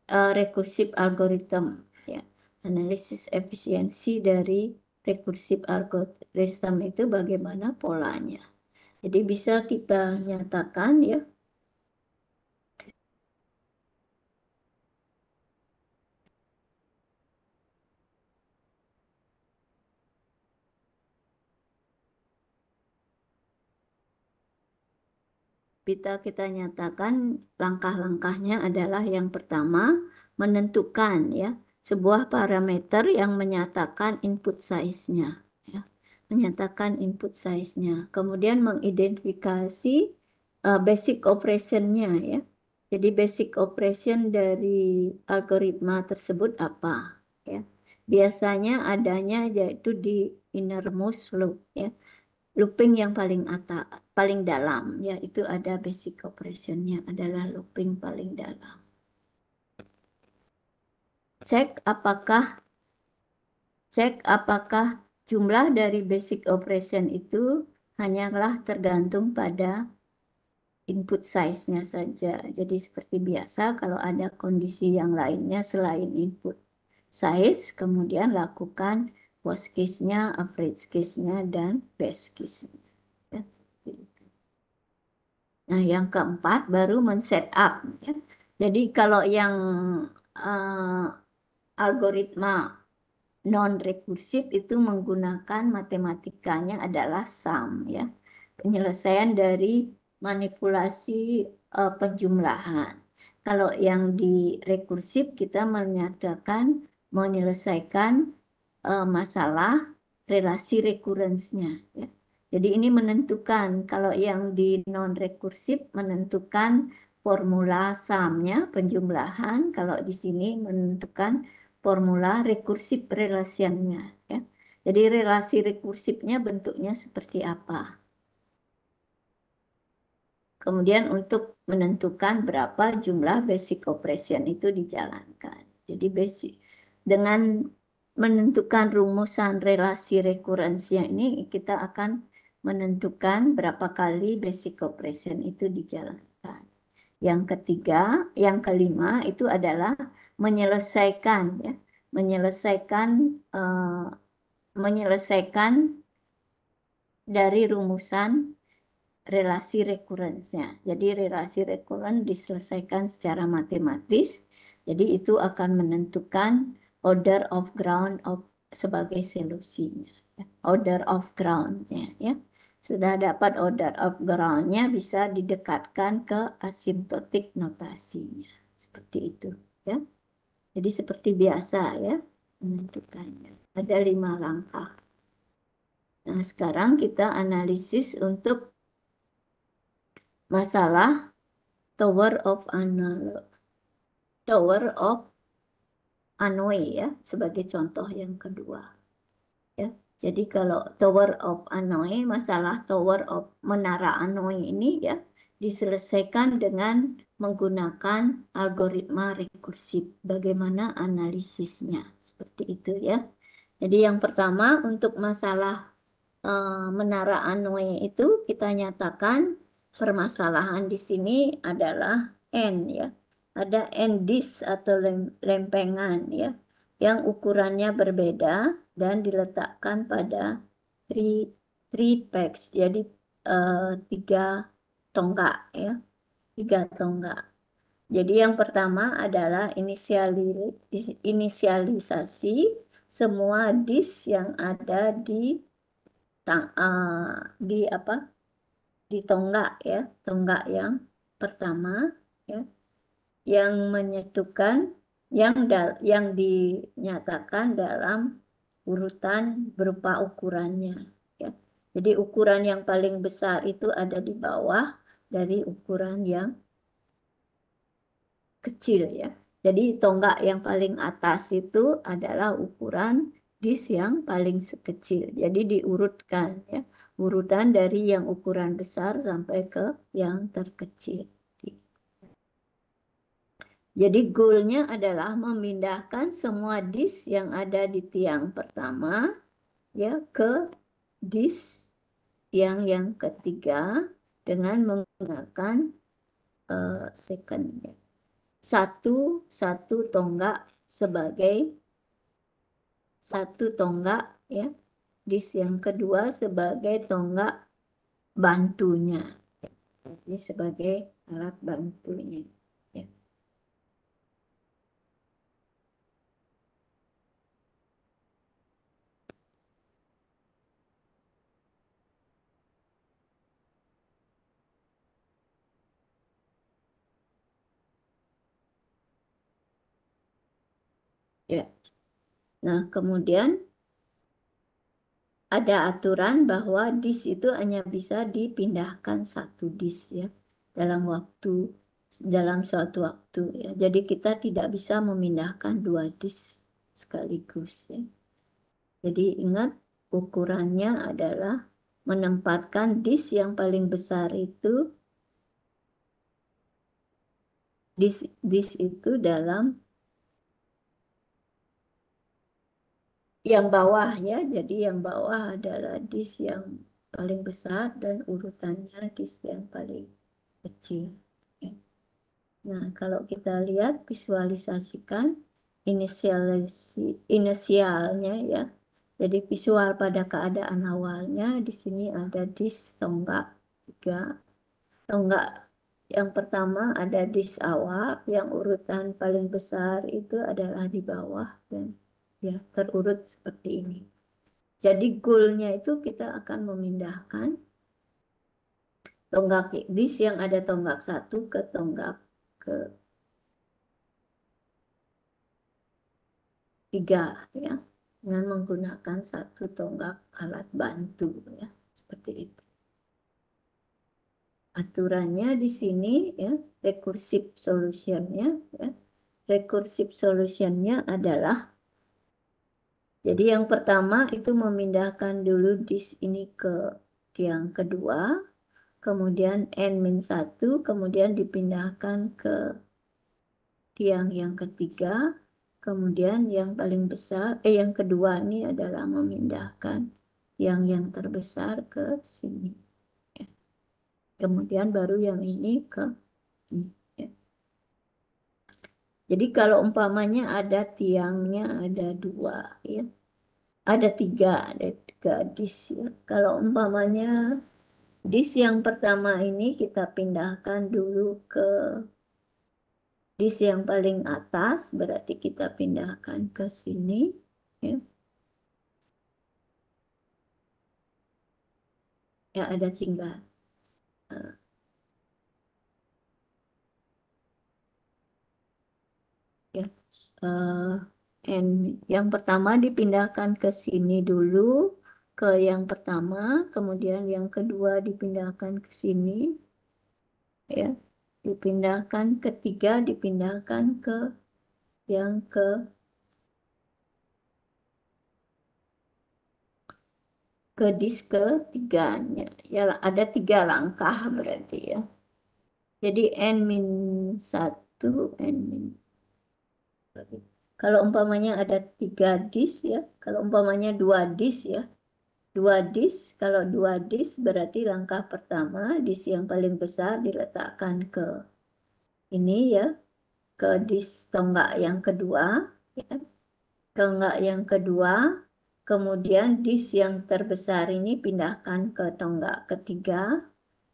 [SPEAKER 1] rekursif algoritma ya. Analisis efisiensi dari rekursif algorithm itu bagaimana polanya. Jadi bisa kita nyatakan ya, kita nyatakan langkah-langkahnya adalah yang pertama menentukan ya sebuah parameter yang menyatakan input size-nya ya. Menyatakan input size-nya. Kemudian mengidentifikasi basic operation-nya ya. Jadi basic operation dari algoritma tersebut apa ya. Biasanya adanya yaitu di innermost loop ya. Looping yang paling atas, paling dalam, ya itu ada basic operationnya adalah looping paling dalam. Cek apakah jumlah dari basic operation itu hanyalah tergantung pada input size-nya saja. Jadi seperti biasa kalau ada kondisi yang lainnya selain input size, kemudian lakukan worst case-nya, average case-nya, dan best case-nya. Ya, nah, yang keempat baru men-set up. Ya. Jadi kalau yang uh, algoritma non-rekursif itu menggunakan matematikanya adalah sum, ya. Penyelesaian dari manipulasi penjumlahan. Kalau yang di rekursif kita menyelesaikan masalah relasi rekurensnya. Ya. Jadi ini menentukan, kalau yang di non-rekursif menentukan formula sumnya, penjumlahan, kalau di sini menentukan formula rekursif relasiannya. Ya. Jadi relasi rekursifnya bentuknya seperti apa. Kemudian untuk menentukan berapa jumlah basic operation itu dijalankan. Jadi basic dengan menentukan rumusan relasi rekurensinya ini kita akan menentukan berapa kali basic operation itu dijalankan. Yang ketiga, yang kelima itu adalah menyelesaikan ya, menyelesaikan eh, menyelesaikan dari rumusan relasi rekurensinya. Jadi relasi rekuren diselesaikan secara matematis. Jadi itu akan menentukan order of ground of sebagai solusinya. Order of ground-nya ya. Sudah dapat order of ground-nya bisa didekatkan ke asymptotic notasinya. Seperti itu ya. Jadi seperti biasa ya menentukannya. Ada 5 langkah. Nah, sekarang kita analisis untuk masalah Tower of Hanoi ya sebagai contoh yang kedua ya. Jadi kalau Tower of Hanoi, masalah Tower of Menara Hanoi ini ya diselesaikan dengan menggunakan algoritma rekursif. Bagaimana analisisnya? Seperti itu ya. Jadi yang pertama untuk masalah Menara Hanoi itu kita nyatakan permasalahan di sini adalah N ya. Ada N disk atau lempengan ya yang ukurannya berbeda dan diletakkan pada three pegs. Jadi 3 tonggak ya. 3 tonggak. Jadi yang pertama adalah inisialisasi semua disk yang ada di apa di tonggak ya, tonggak yang pertama ya, yang menyatukan yang dinyatakan dalam urutan berupa ukurannya ya. Jadi ukuran yang paling besar itu ada di bawah dari ukuran yang kecil ya. Jadi tonggak yang paling atas itu adalah ukuran disk yang paling sekecil. Jadi diurutkan ya. Urutan dari yang ukuran besar sampai ke yang terkecil. Jadi goalnya adalah memindahkan semua disk yang ada di tiang pertama ya ke disk yang ketiga dengan menggunakan second ya. Satu tonggak sebagai satu tonggak ya disk yang kedua sebagai tonggak bantunya. Jadi sebagai alat bantunya. Ya. Ya. Nah, kemudian ada aturan bahwa disk itu hanya bisa dipindahkan satu disk ya dalam suatu waktu ya. Jadi kita tidak bisa memindahkan dua disk sekaligus ya. Jadi ingat ukurannya adalah menempatkan disk yang paling besar itu disk itu dalam yang bawah ya. Jadi yang bawah adalah disk yang paling besar dan urutannya disk yang paling kecil. Nah, kalau kita lihat visualisasikan inisialnya ya. Jadi visual pada keadaan awalnya di sini ada disk tonggak 3. Tonggak yang pertama ada disk awal, yang urutan paling besar itu adalah di bawah dan ya terurut seperti ini. Jadi goalnya itu kita akan memindahkan tonggak disk yang ada tonggak 1 ke tonggak ke 3 ya, dengan menggunakan satu tonggak alat bantu ya, seperti itu. Aturannya di sini ya, recursive solutionnya ya. Recursive solutionnya adalah, jadi yang pertama itu memindahkan dulu disk ini ke tiang kedua, kemudian n-1, kemudian dipindahkan ke tiang yang ketiga, kemudian yang paling besar, yang kedua ini adalah memindahkan yang terbesar ke sini. Kemudian baru yang ini ke ini. Jadi kalau umpamanya ada tiangnya ada 2 ya, ada 3 disk ya. Kalau umpamanya disk yang pertama ini kita pindahkan dulu ke disk yang paling atas, berarti kita pindahkan ke sini ya. Ya ada 3. Ya. Yang pertama dipindahkan ke sini dulu, ke yang pertama, kemudian yang kedua dipindahkan ke sini, ya, dipindahkan ketiga, dipindahkan ke yang ke disk ketiganya. Ya ada 3 langkah berarti ya. Jadi n-1, kalau umpamanya ada 3 disk ya, kalau umpamanya 2 disk ya, 2 disk, kalau 2 disk berarti langkah pertama disk yang paling besar diletakkan ke ini ya, ke disk tonggak yang kedua ya. Tonggak yang kedua, kemudian disk yang terbesar ini pindahkan ke tonggak ketiga,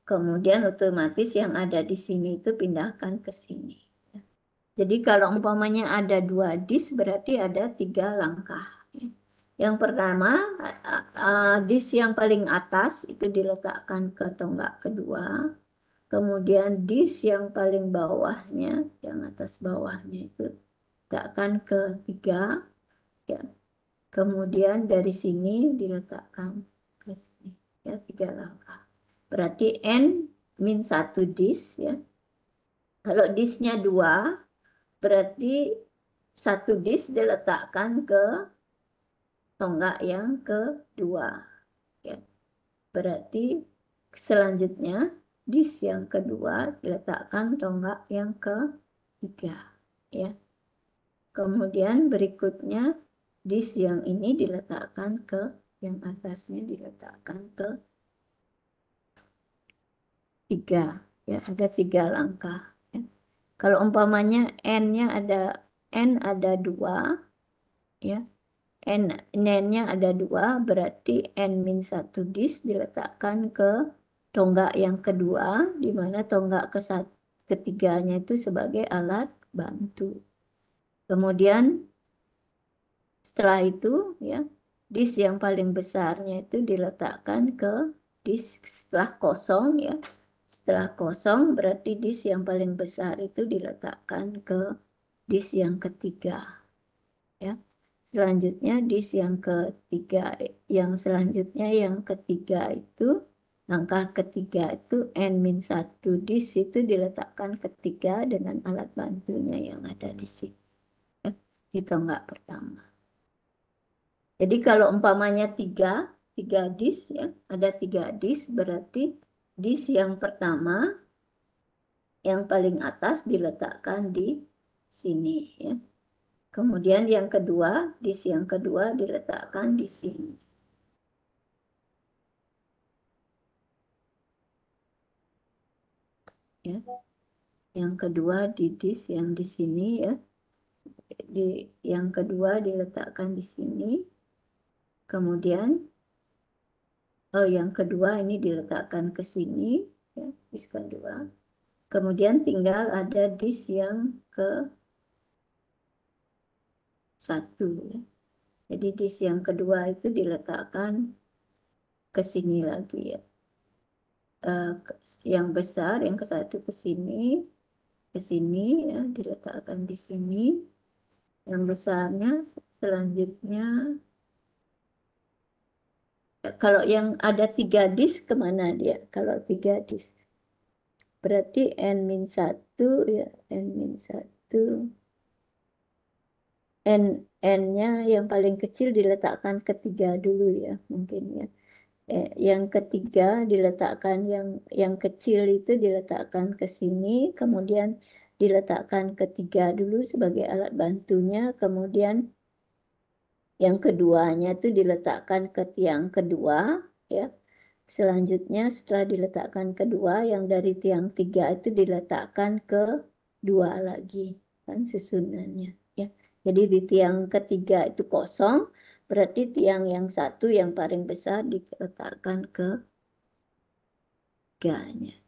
[SPEAKER 1] kemudian otomatis yang ada di sini itu pindahkan ke sini. Jadi kalau umpamanya ada 2 disk berarti ada 3 langkah. Yang pertama, disk yang paling atas itu diletakkan ke tonggak kedua. Kemudian disk yang paling bawahnya, yang atas bawahnya itu diletakkan ke 3. Ya. Kemudian dari sini diletakkan ke sini. Ya, 3 langkah. Berarti n-1 disk ya. Kalau disknya 2, berarti 1 disk diletakkan ke tonggak yang kedua. Ya. Berarti selanjutnya disk yang kedua diletakkan tonggak yang ketiga. Ya. Kemudian berikutnya disk yang ini diletakkan ke yang atasnya, diletakkan ke 3. Ya, ada 3 langkah. Ya. Kalau umpamanya n-nya ada 2 ya. N-nya ada 2, berarti N-1 disk diletakkan ke tonggak yang kedua, di mana tonggak ketiganya itu sebagai alat bantu. Kemudian setelah itu ya, disk yang paling besarnya itu diletakkan ke disk setelah kosong ya. Setelah kosong berarti disk yang paling besar itu diletakkan ke disk yang ketiga ya. Selanjutnya disk yang ketiga, yang ketiga itu langkah ketiga itu N-1 disk itu diletakkan ketiga dengan alat bantunya yang ada di sini ya, di tonggak pertama. Jadi kalau umpamanya tiga disk ya, ada 3 disk berarti disk yang pertama yang paling atas diletakkan di sini ya. Kemudian yang kedua, disk yang kedua diletakkan di sini. Ya. Yang kedua di disk yang di sini ya. Yang kedua diletakkan di sini. Kemudian yang kedua ini diletakkan ke sini ya, disk kedua. Kemudian tinggal ada disk yang ke satu ya. Jadi disk yang kedua itu diletakkan ke sini lagi ya. Yang besar yang ke satu ke sini ya, diletakkan di sini. Yang besarnya selanjutnya kalau yang ada 3 disk kemana dia? Kalau 3 disk berarti N-1 ya, N-1 N-nya yang paling kecil diletakkan ketiga dulu ya mungkin ya. Yang ketiga diletakkan yang kecil itu diletakkan ke sini, kemudian diletakkan ketiga dulu sebagai alat bantunya, kemudian yang keduanya itu diletakkan ke tiang kedua ya. Selanjutnya setelah diletakkan kedua, yang dari tiang 3 itu diletakkan ke 2 lagi kan susunannya ya. Jadi di tiang ketiga itu kosong, berarti tiang yang satu yang paling besar diletakkan ke 3-nya.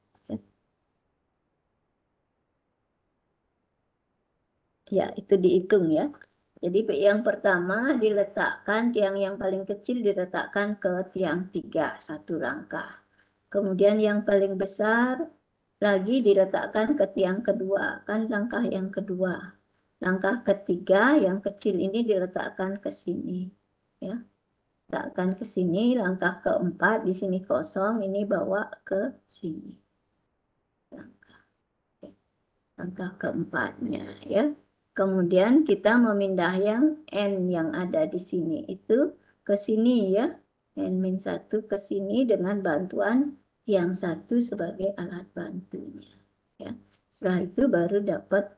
[SPEAKER 1] Ya, itu dihitung ya. Jadi yang pertama diletakkan, tiang yang paling kecil diletakkan ke tiang 3, satu langkah. Kemudian yang paling besar lagi diletakkan ke tiang kedua, kan langkah yang kedua. Langkah ketiga yang kecil ini diletakkan ke sini. Ya, letakkan ke sini, langkah keempat di sini kosong, ini bawa ke sini. Langkah keempatnya ya. Kemudian kita memindah yang N yang ada di sini itu ke sini ya. N-1 ke sini dengan bantuan yang satu sebagai alat bantunya. Ya. Setelah itu baru dapat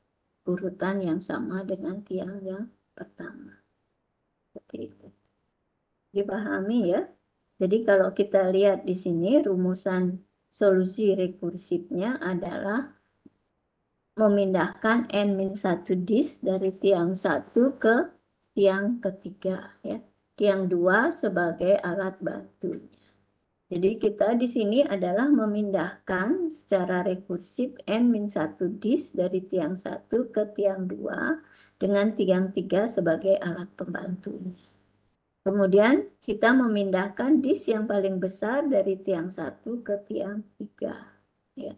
[SPEAKER 1] urutan yang sama dengan tiang yang pertama. Seperti itu. Dipahami ya. Jadi kalau kita lihat di sini rumusan solusi rekursifnya adalah memindahkan N-1 disk dari tiang 1 ke tiang ketiga ya. Tiang 2 sebagai alat bantu. Jadi kita di sini adalah memindahkan secara rekursif N-1 disk dari tiang 1 ke tiang 2 dengan tiang 3 sebagai alat pembantunya. Kemudian kita memindahkan disk yang paling besar dari tiang 1 ke tiang 3 ya.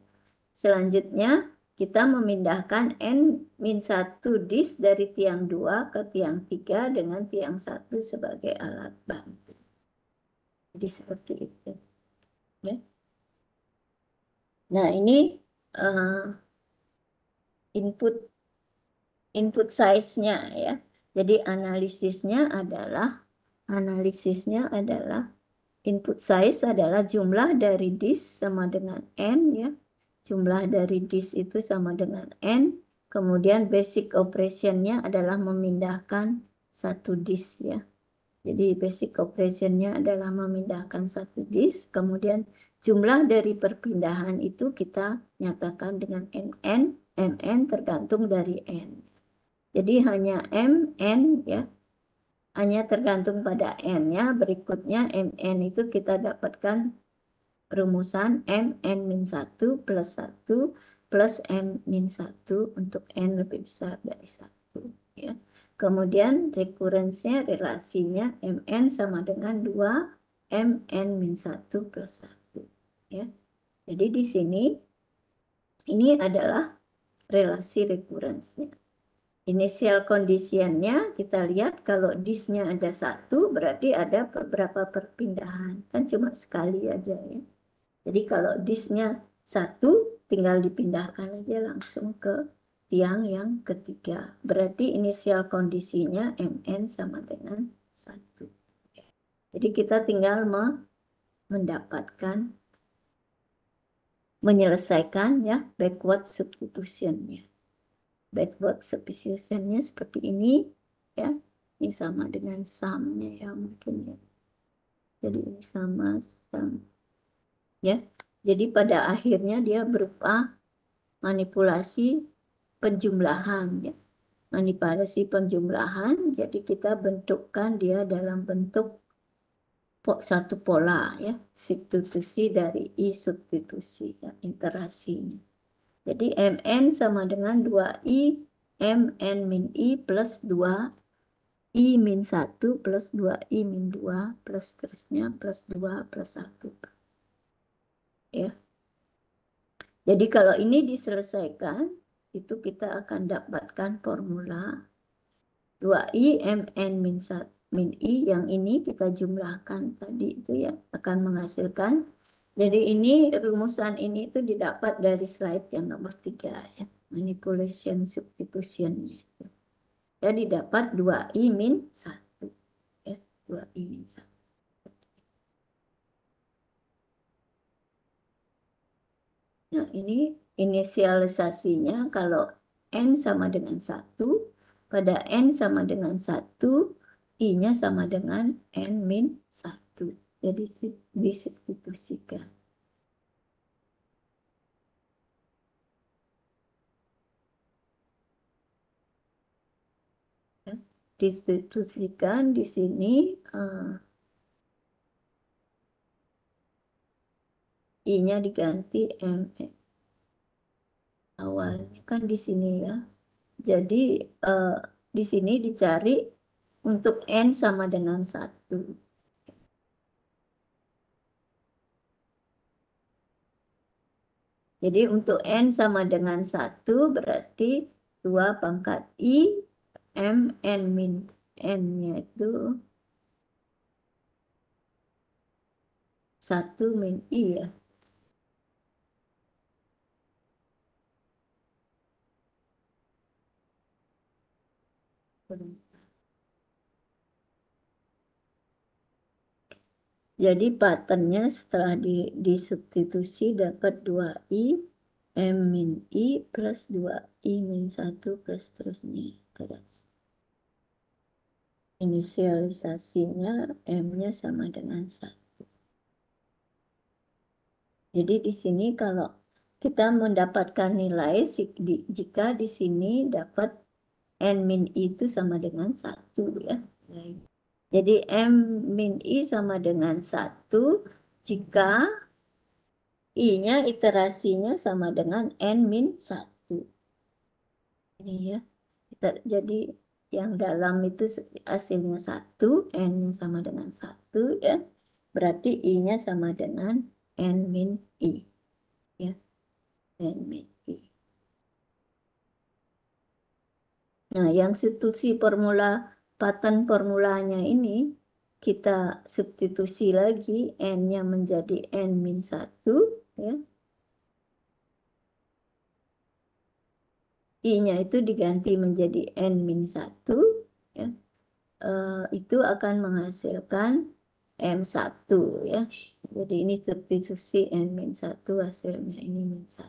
[SPEAKER 1] Selanjutnya kita memindahkan N-1 disk dari tiang 2 ke tiang 3 dengan tiang 1 sebagai alat bantu. Jadi seperti itu. Ya. Nah ini input size-nya ya. Jadi analisisnya adalah input size adalah jumlah dari disk sama dengan N ya. Jumlah dari disk itu sama dengan N. Kemudian basic operation-nya adalah memindahkan satu disk ya. Jadi basic operation-nya adalah memindahkan satu disk. Kemudian jumlah dari perpindahan itu kita nyatakan dengan MN. MN tergantung dari N. Jadi hanya MN ya. hanya tergantung pada n-nya. Berikutnya mn itu kita dapatkan rumusan mn-1 plus 1 plus m-1 untuk n lebih besar dari 1. Ya. Kemudian rekurensinya, relasinya mn sama dengan 2 mn-1 plus 1. Ya. Jadi di sini ini adalah relasi rekurensinya. Initial conditionnya kita lihat kalau disnya ada 1 berarti ada beberapa perpindahan. Kan cuma sekali aja ya. Jadi kalau disnya 1 tinggal dipindahkan aja langsung ke tiang yang ketiga. Berarti initial kondisinya mn sama dengan 1. Jadi kita tinggal mendapatkan, menyelesaikan ya backward substitutionnya. Backward substitutionnya seperti ini ya. Ini sama dengan sumnya ya mungkin ya. Jadi ini sama sum ya. Jadi pada akhirnya dia berupa manipulasi penjumlahan ya. Manipulasi penjumlahan, jadi kita bentukkan dia dalam bentuk satu pola ya, substitusi dari I substitusi ya, interasinya. Jadi mn sama dengan 2i mn min i plus 2i min 1 plus 2i min 2 plus terusnya plus 2 plus 1 ya. Jadi kalau ini diselesaikan, itu kita akan dapatkan formula 2i mn min 1 min i, yang ini kita jumlahkan tadi itu ya, akan menghasilkan. Jadi ini rumusan ini itu didapat dari slide yang nomor 3 ya, manipulation substitutionnya. Ya didapat 2i min 1 ya, 2i min 1. Nah, ini inisialisasinya kalau n sama dengan 1, pada n sama dengan 1, i-nya sama dengan n min 1. Jadi disubstitusikan. Ya, disubstitusikan di sini i-nya diganti m. Awalnya kan di sini ya. Jadi di sini dicari untuk n sama dengan 1. Jadi untuk n sama dengan 1 berarti 2 pangkat i mn min n-nya itu 1 min i ya. Jadi patternnya setelah disubstitusi dapat 2i m min i plus 2i min 1 plus terusnya. Terus. Inisialisasinya m-nya sama dengan 1. Jadi di sini kalau kita mendapatkan nilai jika di sini dapat n min i itu sama dengan 1 ya. Jadi m min i sama dengan 1 jika i-nya iterasinya sama dengan n min 1. Ini ya. Jadi yang dalam itu hasilnya 1, n sama dengan 1 ya. Berarti i-nya sama dengan n min i. Ya. N min i. Nah, yang substitusi pattern formulanya ini kita substitusi lagi, n-nya menjadi n min 1 ya. I-nya itu diganti menjadi n min 1 ya. Itu akan menghasilkan M1 ya. Jadi ini substitusi n min 1 hasilnya ini min 1.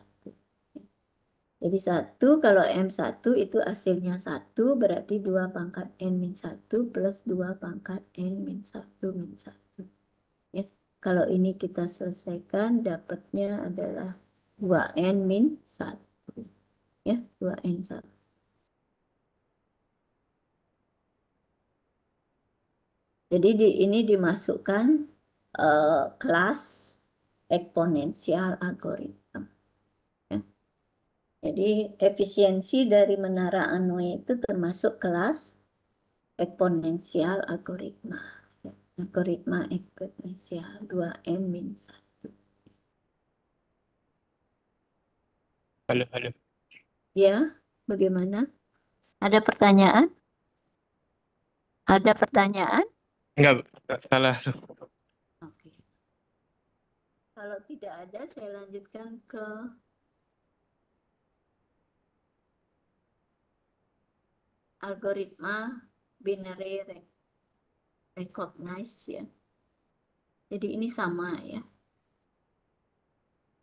[SPEAKER 1] Jadi 1 kalau M1 itu hasilnya 1 berarti 2 pangkat n min 1 plus 2 pangkat n min 1 min 1. Ya. Kalau ini kita selesaikan dapatnya adalah 2n min 1. Ya, 2n 1. Jadi ini dimasukkan kelas eksponensial algoritma. Ya. Jadi efisiensi dari menara Anoa itu termasuk kelas eksponensial algoritma. Ya. Algoritma eksponensial 2n-1.
[SPEAKER 2] Halo, halo.
[SPEAKER 1] Ya, bagaimana? Ada pertanyaan? Ada pertanyaan?
[SPEAKER 2] Enggak, salah.
[SPEAKER 1] Oke. Kalau tidak ada, saya lanjutkan ke algoritma binary recognize ya. Jadi ini sama ya.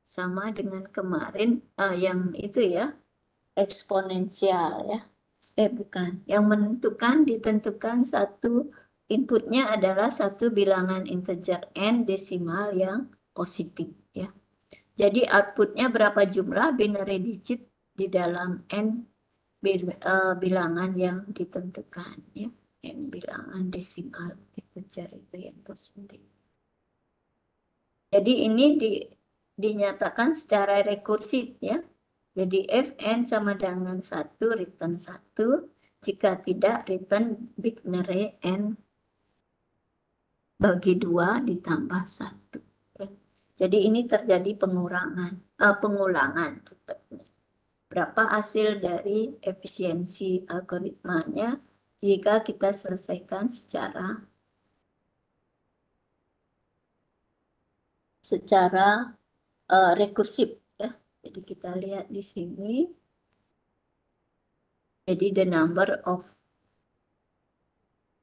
[SPEAKER 1] Sama dengan kemarin yang itu ya, eksponensial ya. Bukan. Yang menentukan ditentukan satu inputnya adalah satu bilangan integer n desimal yang positif ya. Jadi outputnya berapa jumlah binary digit di dalam n bilangan yang ditentukan ya. N bilangan desimal integer itu yang positif. Jadi ini dinyatakan secara rekursif ya. Jadi Fn sama dengan 1, return 1. Jika tidak, return binary n bagi 2 ditambah 1. Jadi ini terjadi pengulangan. Berapa hasil dari efisiensi algoritmanya jika kita selesaikan secara rekursif ya. Jadi kita lihat di sini. Jadi the number of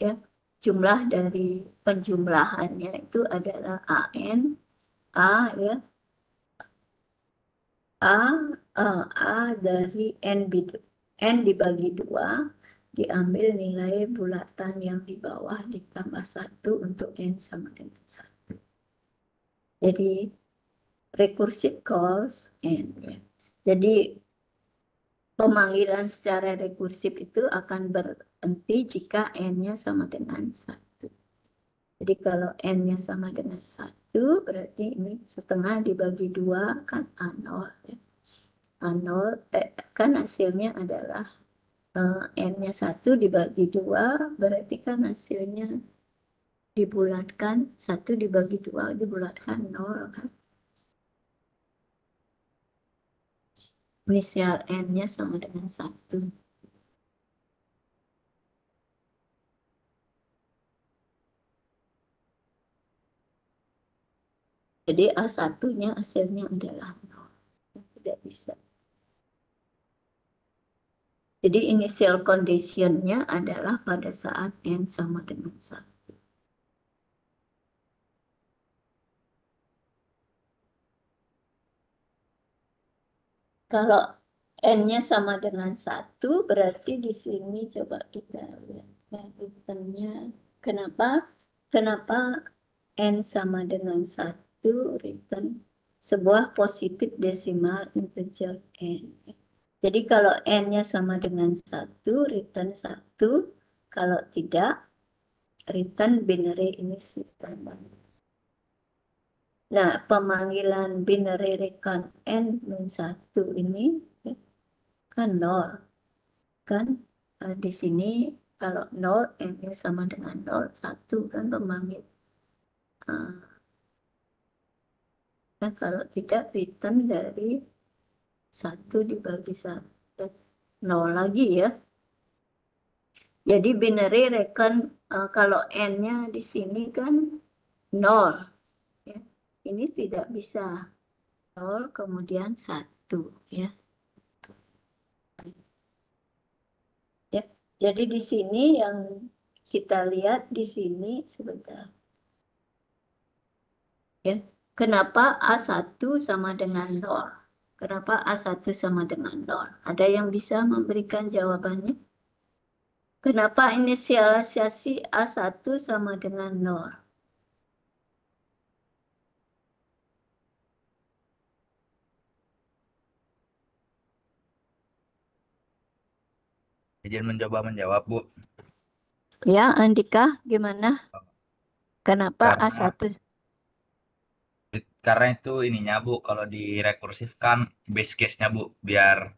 [SPEAKER 1] ya jumlah dari penjumlahannya itu adalah AN A ya A dari N dibagi 2 diambil nilai bulatan yang di bawah ditambah 1 untuk N sama dengan 1. Jadi recursive calls N ya. Jadi pemanggilan secara rekursif itu akan berhenti jika N-nya sama dengan 1. Jadi kalau N-nya sama dengan 1, berarti ini setengah dibagi 2 kan A0. Ya. A0 kan hasilnya adalah N-nya 1 dibagi 2, berarti kan hasilnya dibulatkan, 1 dibagi 2 dibulatkan 0 kan. Inisial N-nya sama dengan 1. Jadi A1-nya hasilnya adalah 0. Tidak bisa. Jadi initial condition-nya adalah pada saat N sama dengan 1. Kalau N-nya sama dengan 1, berarti di sini coba kita lihat return-nya. Kenapa? Kenapa N sama dengan 1 return sebuah positif desimal integer N. Jadi kalau N-nya sama dengan 1, return 1. Kalau tidak, return binary ini tambah. Nah, pemanggilan binary recount N-1 ini ya, kan 0. Kan di sini kalau 0, N-nya sama dengan 0, 1 kan pemanggil. Nah, kalau tidak, return dari 1 dibagi 1. 0 lagi ya. Jadi binary reckon kalau N-nya di sini kan 0. Ya. Ini tidak bisa 0 kemudian 1 ya. Ya. Jadi di sini yang kita lihat di sini sebentar. Ya. Kenapa A1 sama dengan 0? Kenapa A1 sama dengan 0? Ada yang bisa memberikan jawabannya? Kenapa inisialisasi A1 sama dengan 0?
[SPEAKER 3] Izin mencoba menjawab, Bu.
[SPEAKER 1] Ya, Andika, gimana? Kenapa
[SPEAKER 3] Karena
[SPEAKER 1] A1?
[SPEAKER 3] karena itu ininya Bu, kalau direkursifkan base case-nya Bu, biar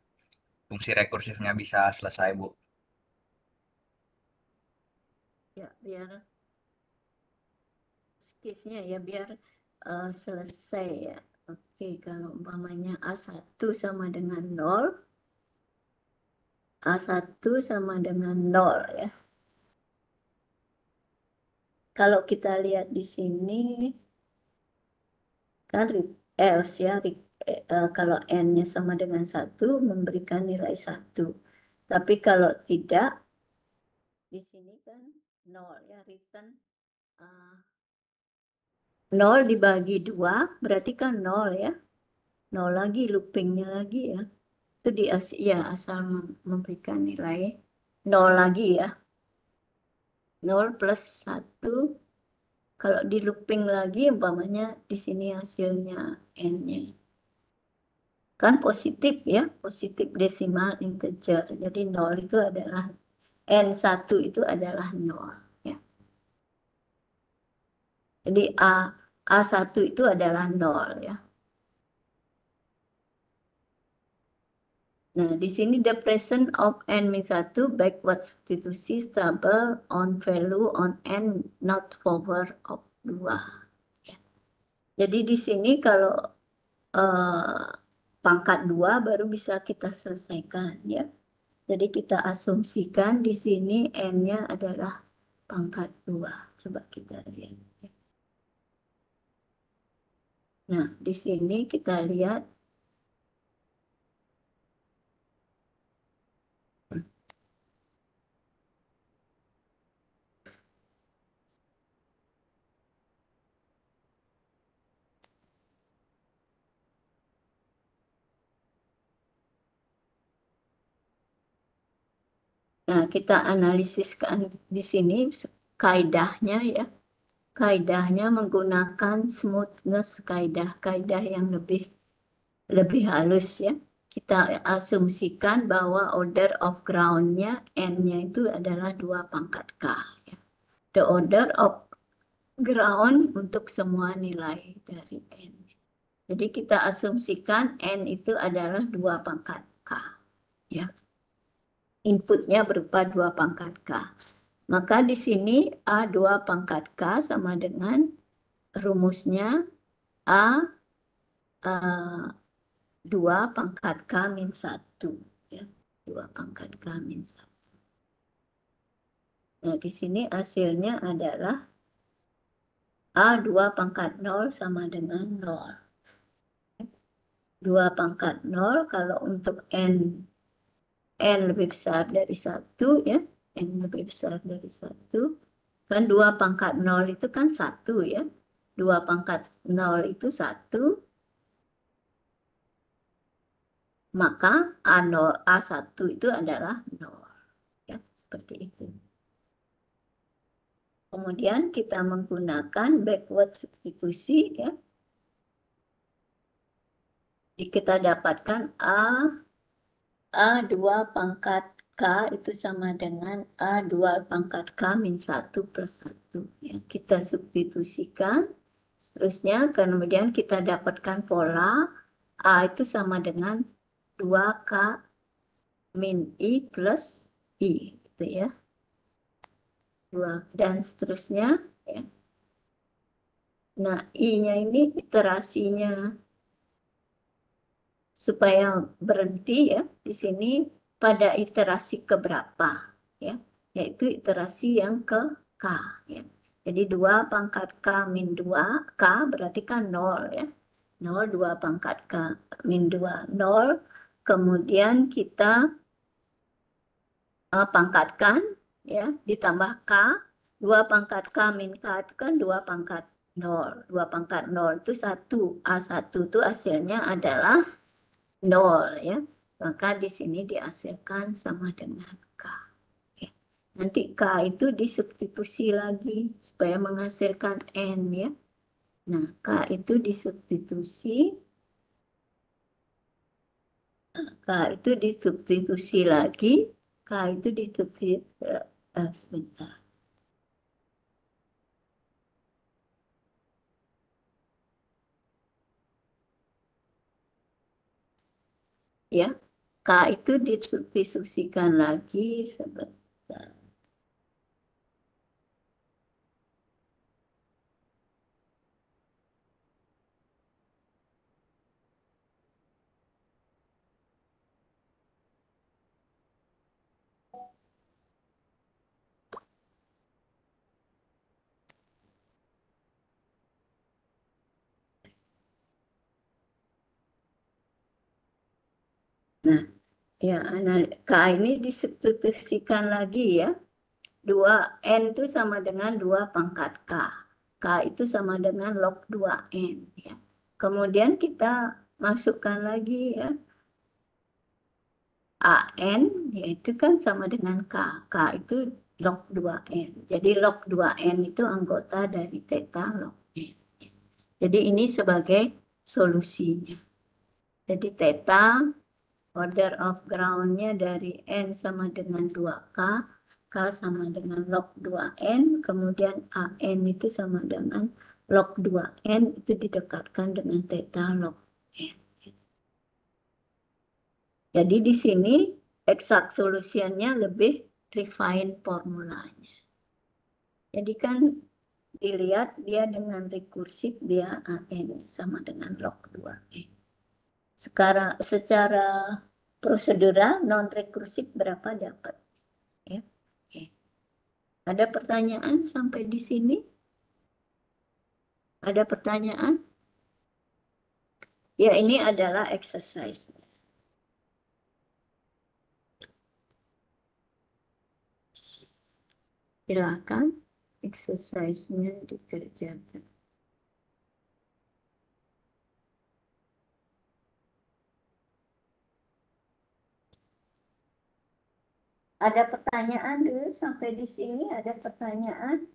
[SPEAKER 3] fungsi rekursifnya bisa selesai Bu.
[SPEAKER 1] Ya, biar case-nya ya, biar selesai ya. Oke, kalau umpamanya A1 sama dengan 0, A1 sama dengan 0 ya. Kalau kita lihat di sini, kan else ya, kalau n-nya sama dengan 1, memberikan nilai 1. Tapi kalau tidak, di sini kan 0 ya, return 0 dibagi 2, berarti kan 0 ya. 0 lagi, loopingnya lagi ya. Itu ya, asal memberikan nilai 0 lagi ya. 0 plus 1. Kalau di looping lagi, umpamanya di sini hasilnya n-nya. Kan positif ya, positif desimal integer. Jadi 0 itu adalah, n1 itu adalah 0 ya. Jadi A1 itu adalah 0 ya. Nah, di sini the present of n-1 backward substitusi stable on value on n not forward of 2. Ya. Jadi di sini kalau pangkat 2 baru bisa kita selesaikan ya. Jadi kita asumsikan di sini n-nya adalah pangkat 2. Coba kita lihat. Nah, di sini kita lihat Nah, kita analisiskan di sini kaidahnya ya. Kaidahnya menggunakan smoothness kaidah yang lebih halus ya. Kita asumsikan bahwa order of ground-nya n-nya itu adalah 2 pangkat k ya. The order of ground untuk semua nilai dari n. Jadi kita asumsikan n itu adalah 2 pangkat k ya. Inputnya berupa 2 pangkat k. Maka di sini A2 pangkat K sama dengan rumusnya A2 pangkat K min 1. Ya. 2 pangkat K min 1. Nah, di sini hasilnya adalah A2 pangkat 0 sama dengan 0. 2 pangkat 0 kalau untuk n lebih besar dari 1 ya. N lebih besar dari 1. Kan 2 pangkat 0 itu kan 1 ya. 2 pangkat 0 itu 1. Maka A0, A1 itu adalah 0. Ya, seperti itu. Kemudian kita menggunakan backward substitusi ya. Jadi kita dapatkan A2 pangkat K itu sama dengan A2 pangkat K min 1 plus 1. Ya, kita substitusikan. Seterusnya kemudian kita dapatkan pola A itu sama dengan 2K min I plus I. Gitu ya. Dan seterusnya ya. Nah, I-nya ini iterasinya supaya berhenti ya di sini pada iterasi keberapa ya, yaitu iterasi yang ke K ya. Jadi 2 pangkat K min 2 K berarti kan 0 ya. 0 2 pangkat K min 2 0. Kemudian kita pangkatkan ya, ditambah K. 2 pangkat K min K itu kan 2 pangkat 0. 2 pangkat 0 itu 1. A1 itu hasilnya adalah 0 ya. Maka di sini dihasilkan sama dengan K. Ya. Nanti K itu disubstitusi lagi supaya menghasilkan N ya. Nah, K itu disubstitusi. K itu disubstitusi lagi. K itu disubstitusi. Sebentar. ya. K itu didiskusikan lagi sebentar. Nah, ya, K ini disubstitusikan lagi ya. 2N itu sama dengan 2 pangkat K. K itu sama dengan log 2N. Ya. Kemudian kita masukkan lagi ya. AN, yaitu kan sama dengan K. K itu log 2N. Jadi log 2N itu anggota dari theta log N. Jadi ini sebagai solusinya. Jadi theta order of ground-nya dari N sama dengan 2K, K sama dengan log 2N, kemudian AN itu sama dengan log 2N, itu didekatkan dengan theta log N. Jadi di sini exact solutionnya lebih refine formulanya. Jadi kan dilihat dia dengan rekursif, dia AN sama dengan log 2N. Secara prosedural non-rekursif berapa dapat? Ya. Oke. Ada pertanyaan sampai di sini? Ada pertanyaan? Ya, ini adalah exercise. Silakan exercise-nya dikerjakan. Ada pertanyaan dulu sampai di sini? Ada pertanyaan?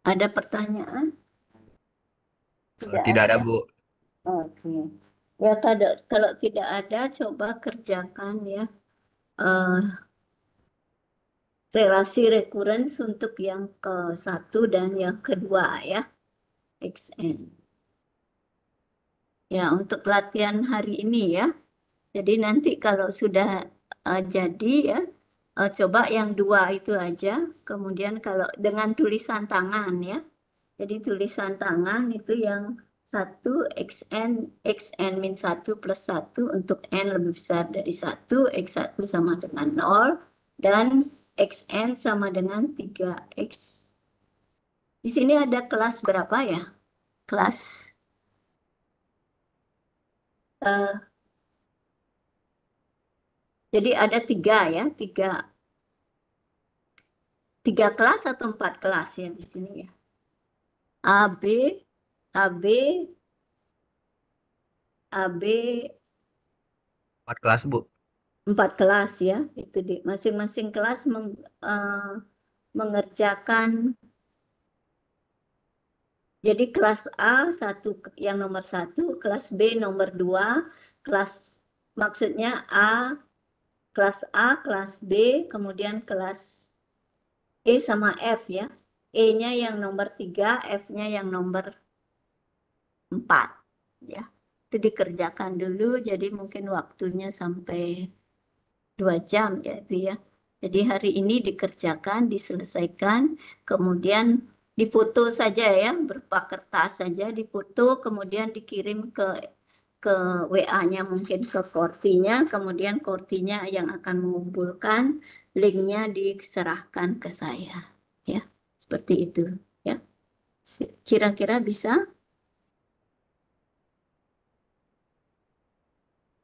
[SPEAKER 1] Ada pertanyaan?
[SPEAKER 3] Tidak ada, Bu.
[SPEAKER 1] Oke. Ya, kalau tidak ada, coba kerjakan ya. Relasi rekurens untuk yang ke-1 dan yang kedua ya. XN. Ya, untuk latihan hari ini ya. Jadi nanti kalau sudah jadi ya, coba yang 2 itu aja. Kemudian kalau dengan tulisan tangan ya. Jadi tulisan tangan itu yang 1 xn min 1 plus 1 untuk n lebih besar dari 1, x1 sama dengan 0, dan xn sama dengan 3x. Di sini ada kelas berapa ya? Kelas jadi ada 3 ya, 3 kelas atau 4 kelas ya di sini ya. AB, AB, AB
[SPEAKER 3] 4 kelas, Bu.
[SPEAKER 1] 4 kelas ya. Itu di masing-masing kelas mengerjakan. Jadi kelas A yang nomor 1, kelas B nomor 2, maksudnya kelas A, kelas B, kemudian kelas E sama F ya. E-nya yang nomor 3, F-nya yang nomor 4 ya. Itu dikerjakan dulu, jadi mungkin waktunya sampai 2 jam ya itu ya. Jadi hari ini dikerjakan, diselesaikan, kemudian difoto saja ya, berupa kertas saja difoto, kemudian dikirim ke WA-nya mungkin ke Kortinya, kemudian Kortinya yang akan mengumpulkan, linknya diserahkan ke saya ya. Seperti itu ya. Kira-kira bisa?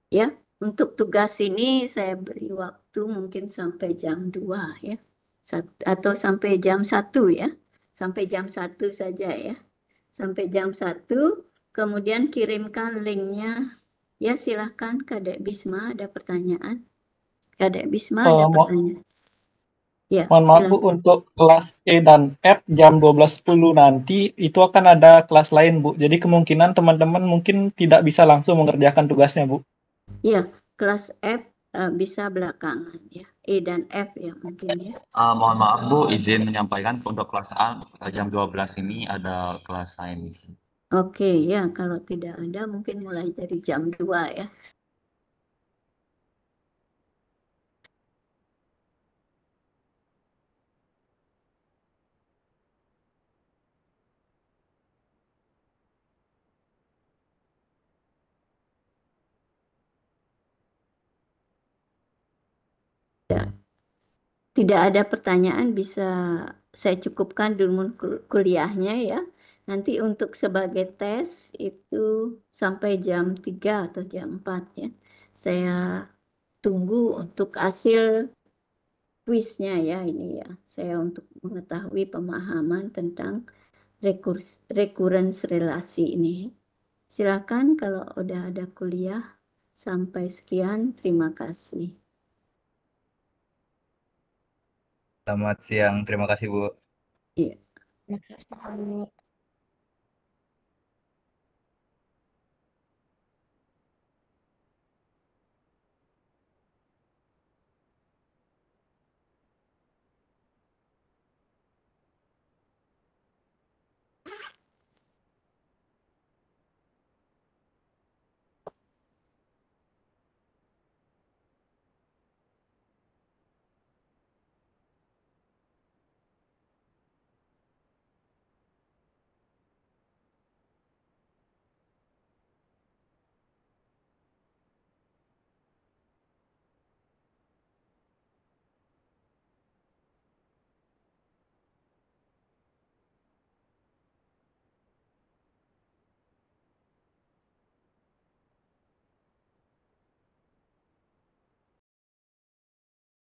[SPEAKER 1] Ya. Untuk tugas ini saya beri waktu mungkin sampai jam 2 ya. Atau sampai jam 1 ya. Sampai jam 1 saja ya. Sampai jam 1, kemudian kirimkan linknya. Ya silahkan Kadek Bisma ada pertanyaan. Kadek Bisma ada pertanyaan. Ya,
[SPEAKER 2] Mohon maaf Bu,
[SPEAKER 1] silakan.
[SPEAKER 2] untuk kelas E dan F jam 12.10 nanti itu akan ada kelas lain Bu. Jadi kemungkinan teman-teman mungkin tidak bisa langsung mengerjakan tugasnya Bu.
[SPEAKER 1] Ya, kelas F bisa belakangan ya. E dan F ya mungkin ya.
[SPEAKER 4] Mohon maaf Bu, izin menyampaikan untuk kelas A jam 12 ini ada kelas lain.
[SPEAKER 1] Oke ya, kalau tidak ada mungkin mulai dari jam 2 ya. Tidak ada pertanyaan bisa saya cukupkan dulu kuliahnya ya. Nanti untuk sebagai tes itu sampai jam 3 atau jam 4 ya. Saya tunggu untuk hasil kuisnya ya ini ya. Saya untuk mengetahui pemahaman tentang recurrence relasi ini. Silakan kalau udah ada kuliah. Sampai sekian, terima kasih.
[SPEAKER 3] Selamat siang, terima kasih Bu.
[SPEAKER 1] Iya.
[SPEAKER 5] Terima kasih, Bu.